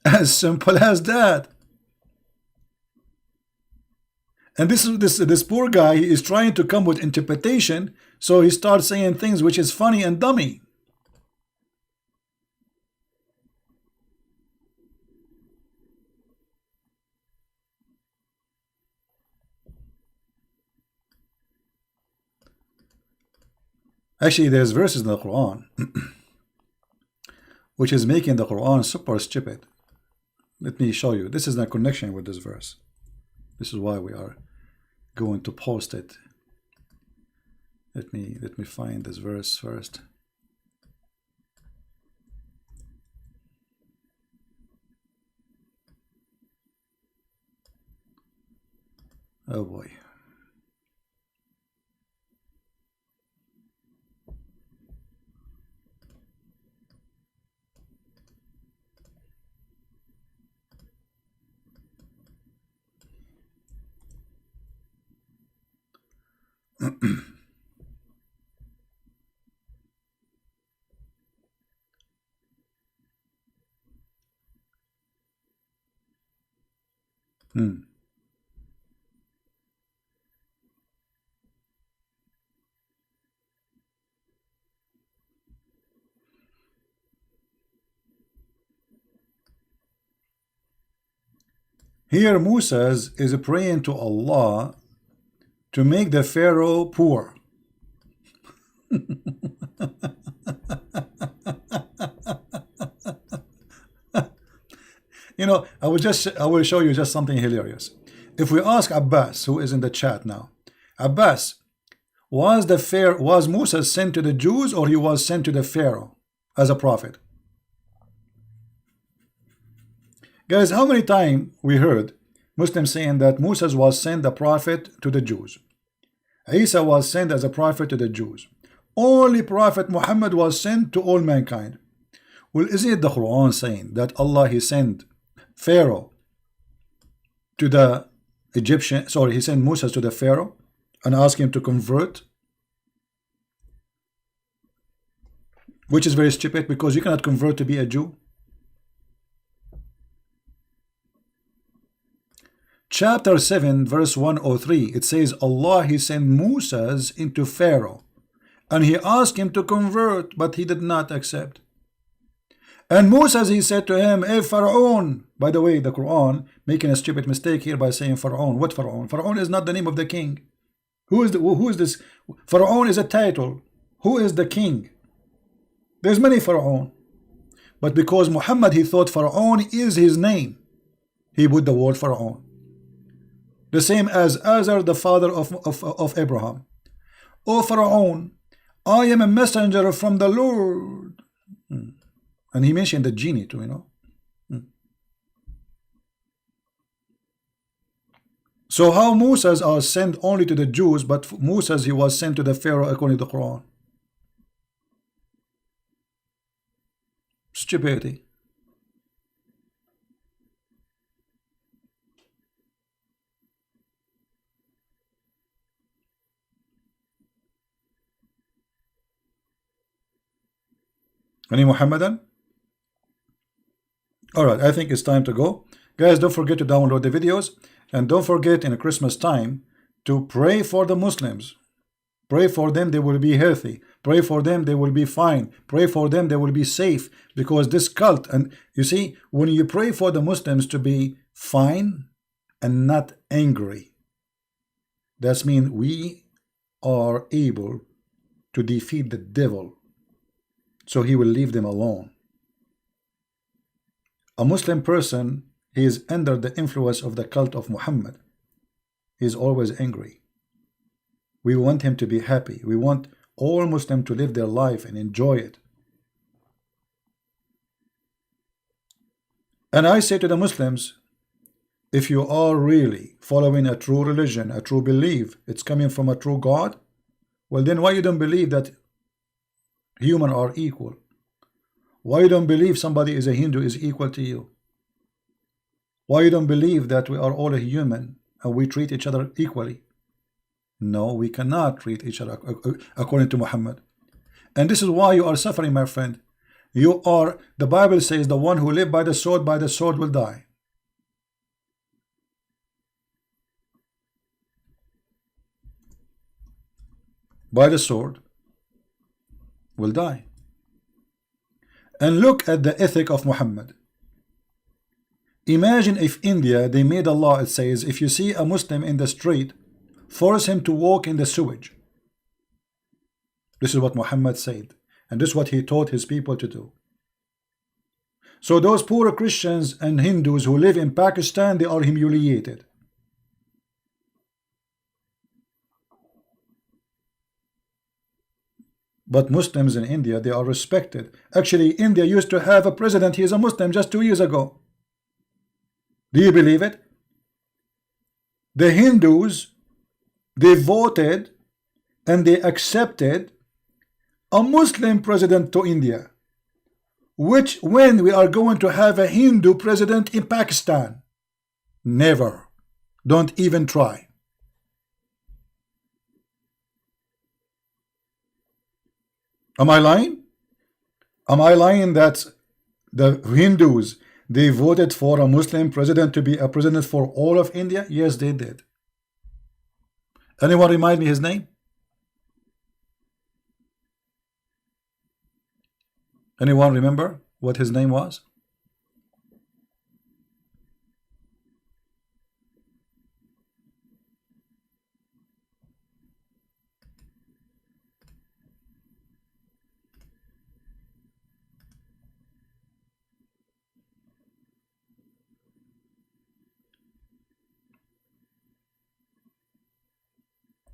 As simple as that. And this poor guy is trying to come with interpretation, so he starts saying things which is funny and dummy. Actually, there's verses in the Quran which is making the Quran super stupid. Let me show you. This is the connection with this verse. This is why we are going to post it. Let me find this verse first. Oh boy. Here Moses is praying to Allah to make the Pharaoh poor. You know, I will show you just something hilarious. If we ask Abbas, who is in the chat now, Abbas, was Moses sent to the Jews, or he was sent to the Pharaoh as a prophet? Guys, how many times we heard Muslims saying that Moses was sent a prophet to the Jews, Isa was sent as a prophet to the Jews, only Prophet Muhammad was sent to all mankind? Well, isn't it the Quran saying that Allah, he sent Pharaoh to the Egyptian, sorry, he sent Moses to the Pharaoh and asked him to convert, which is very stupid, because you cannot convert to be a Jew. Chapter 7 verse 103, it says Allah, he sent Moses into Pharaoh and he asked him to convert, but he did not accept. And Moses, he said to him, "Hey Pharaoh," by the way, the Quran making a stupid mistake here by saying Pharaoh. What Pharaoh? Pharaoh is not the name of the king. Who is this? Pharaoh is a title. Who is the king? There's many Pharaoh, but because Muhammad, he thought Pharaoh is his name, he put the word Pharaoh. The same as Azar, the father of Abraham. "O Pharaoh, I am a messenger from the Lord." And he mentioned the genie too, you know. So how Moses are sent only to the Jews, but Moses he was sent to the Pharaoh according to the Quran? Stupidity. Any Muhammadan? Alright, I think it's time to go. Guys, don't forget to download the videos, and don't forget in Christmas time to pray for the Muslims. Pray for them, they will be healthy. Pray for them, they will be fine. Pray for them, they will be safe. Because this cult, and you see, when you pray for the Muslims to be fine and not angry, that means we are able to defeat the devil, so he will leave them alone. A Muslim person, he is under the influence of the cult of Muhammad. He is always angry. We want him to be happy. We want all Muslims to live their life and enjoy it. And I say to the Muslims, if you are really following a true religion, a true belief, it's coming from a true God, well then why you don't believe that humans are equal? Why you don't believe somebody is a Hindu is equal to you? Why you don't believe that we are all a human and we treat each other equally? No, we cannot treat each other according to Muhammad. And this is why you are suffering, my friend. You are, the Bible says, the one who lives by the sword will die. By the sword will die. And look at the ethic of Muhammad. Imagine if India, they made a law, it says, if you see a Muslim in the street, force him to walk in the sewage. This is what Muhammad said, and this is what he taught his people to do. So those poor Christians and Hindus who live in Pakistan, they are humiliated. But Muslims in India, they are respected. Actually, India used to have a president, he is a Muslim just 2 years ago. Do you believe it? The Hindus, they voted and they accepted a Muslim president to India. Which, when we are going to have a Hindu president in Pakistan? Never. Don't even try. Am I lying? Am I lying that the Hindus, they voted for a Muslim president to be a president for all of India? Yes, they did. Anyone remind me his name? Anyone remember what his name was?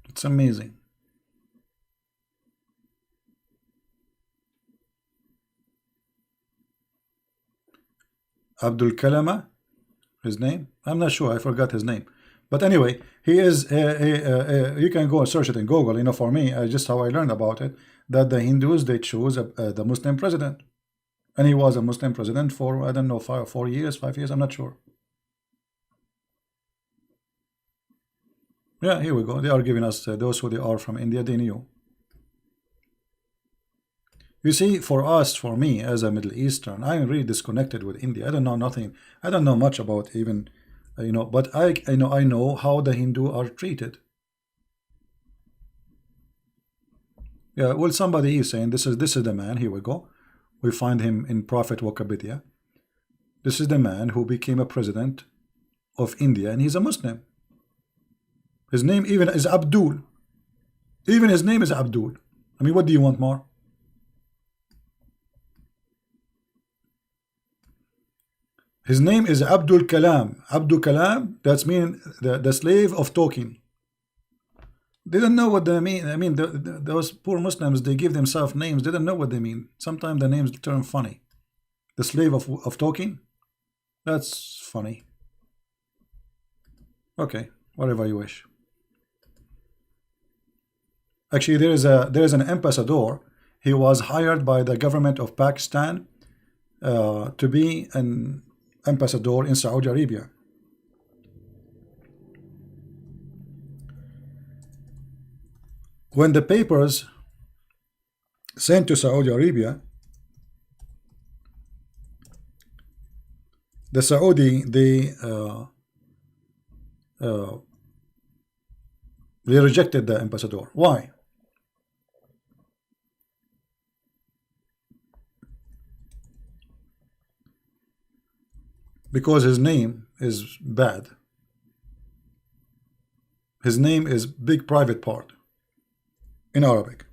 It's amazing. Abdul Kalama, his name? I'm not sure, I forgot his name. But anyway, he is, you can go and search it in Google, you know, for me, just how I learned about it, that the Hindus, they chose the Muslim president. And he was a Muslim president for, I don't know, 4 years, 5 years, I'm not sure. Yeah, here we go. They are giving us those who they are from India, they knew. You see, for us, for me, as a Middle Eastern, I'm really disconnected with India. I don't know nothing. I don't know much about even, you know, but I know how the Hindu are treated. Yeah, well, somebody is saying this is the man. Here we go. We find him in Prophet Wikipedia. This is the man who became a president of India, and he's a Muslim. His name even is Abdul. Even his name is Abdul. I mean, what do you want more? His name is Abdul Kalam. Abdul Kalam, that's mean the slave of talking. They don't know what they mean. I mean, those poor Muslims, they give themselves names. They don't know what they mean. Sometimes the names turn funny. The slave of talking? That's funny. Okay, whatever you wish. Actually, there is an ambassador. He was hired by the government of Pakistan to be an ambassador in Saudi Arabia. When the papers sent to Saudi Arabia, the Saudi they rejected the ambassador. Why? Because his name is bad. His name is big private part in Arabic.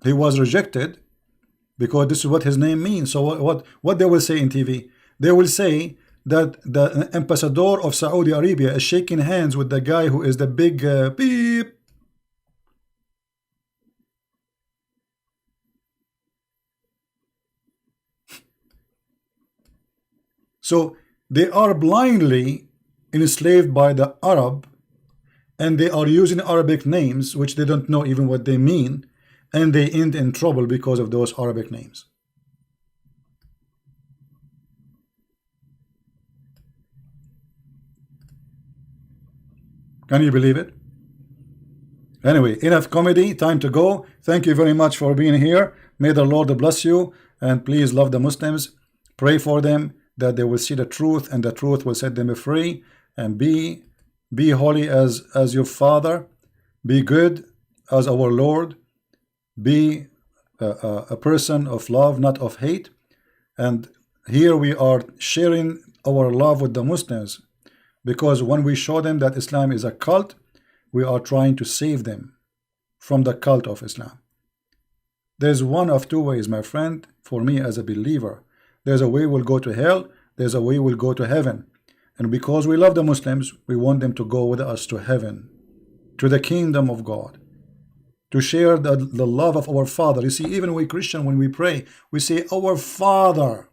He was rejected because this is what his name means. So what they will say in TV? They will say that the ambassador of Saudi Arabia is shaking hands with the guy who is the big beep. So they are blindly enslaved by the Arab, and they are using Arabic names which they don't know even what they mean, and they end in trouble because of those Arabic names. Can you believe it? Anyway, enough comedy, time to go. Thank you very much for being here. May the Lord bless you, and please love the Muslims. Pray for them that they will see the truth, and the truth will set them free. And be holy as your Father. Be good as our Lord. Be a person of love, not of hate. And here we are sharing our love with the Muslims, because when we show them that Islam is a cult, we are trying to save them from the cult of Islam. There's one of two ways, my friend, for me as a believer. There's a way we'll go to hell, there's a way we'll go to heaven. And because we love the Muslims, we want them to go with us to heaven, to the kingdom of God, to share the love of our Father. You see, even we Christian, when we pray, we say, our Father.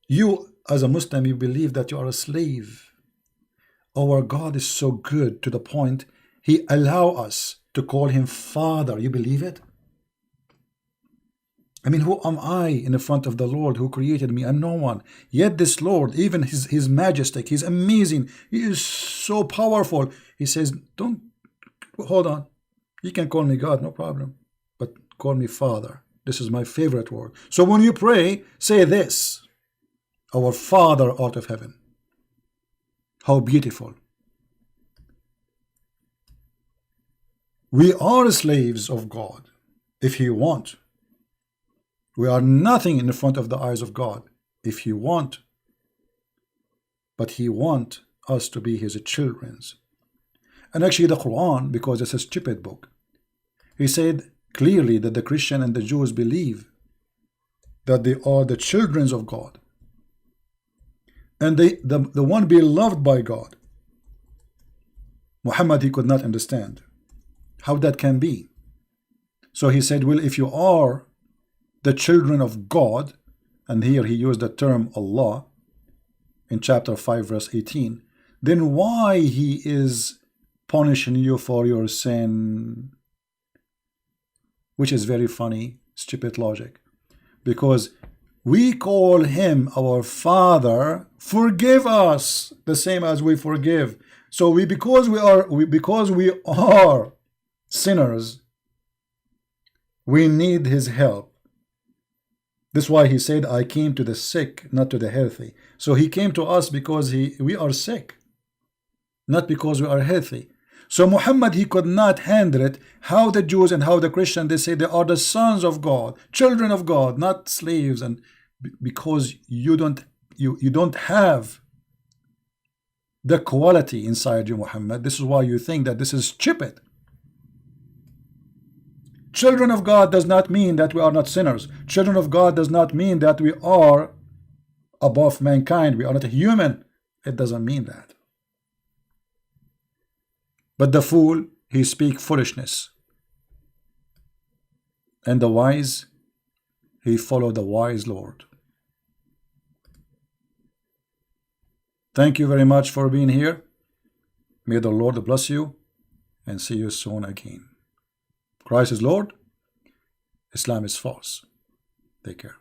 You, as a Muslim, you believe that you are a slave. Our God is so good to the point He allows us to call Him Father. You believe it? I mean, who am I in the front of the Lord who created me? I'm no one. Yet this Lord, even His majestic, He's amazing. He is so powerful. He says, don't, hold on. You can call me God, no problem. But call me Father. This is my favorite word. So when you pray, say this. Our Father art of heaven. How beautiful. We are slaves of God if He wants. We are nothing in the front of the eyes of God if He wants. But He wants us to be His children. And actually the Quran, because it's a stupid book, He said clearly that the Christian and the Jews believe that they are the children of God. And the one beloved by God. Muhammad, he could not understand how that can be. So he said, well, if you are the children of God, and here he used the term Allah in chapter 5 verse 18, then why He is punishing you for your sin? Which is very funny, stupid logic. Because we call Him our Father, forgive us the same as we forgive. So because we are sinners, we need His help. This is why He said, I came to the sick, not to the healthy. So He came to us because we are sick, not because we are healthy. So Muhammad, he could not handle it. How the Jews and how the Christians, they say they are the sons of God, children of God, not slaves. And because you don't have the quality inside you, Muhammad. This is why you think that this is stupid. Children of God does not mean that we are not sinners. Children of God does not mean that we are above mankind. We are not a human. It doesn't mean that. But the fool, he speak foolishness. And the wise, he follow the wise Lord. Thank you very much for being here. May the Lord bless you, and see you soon again. Christ is Lord. Islam is false. Take care.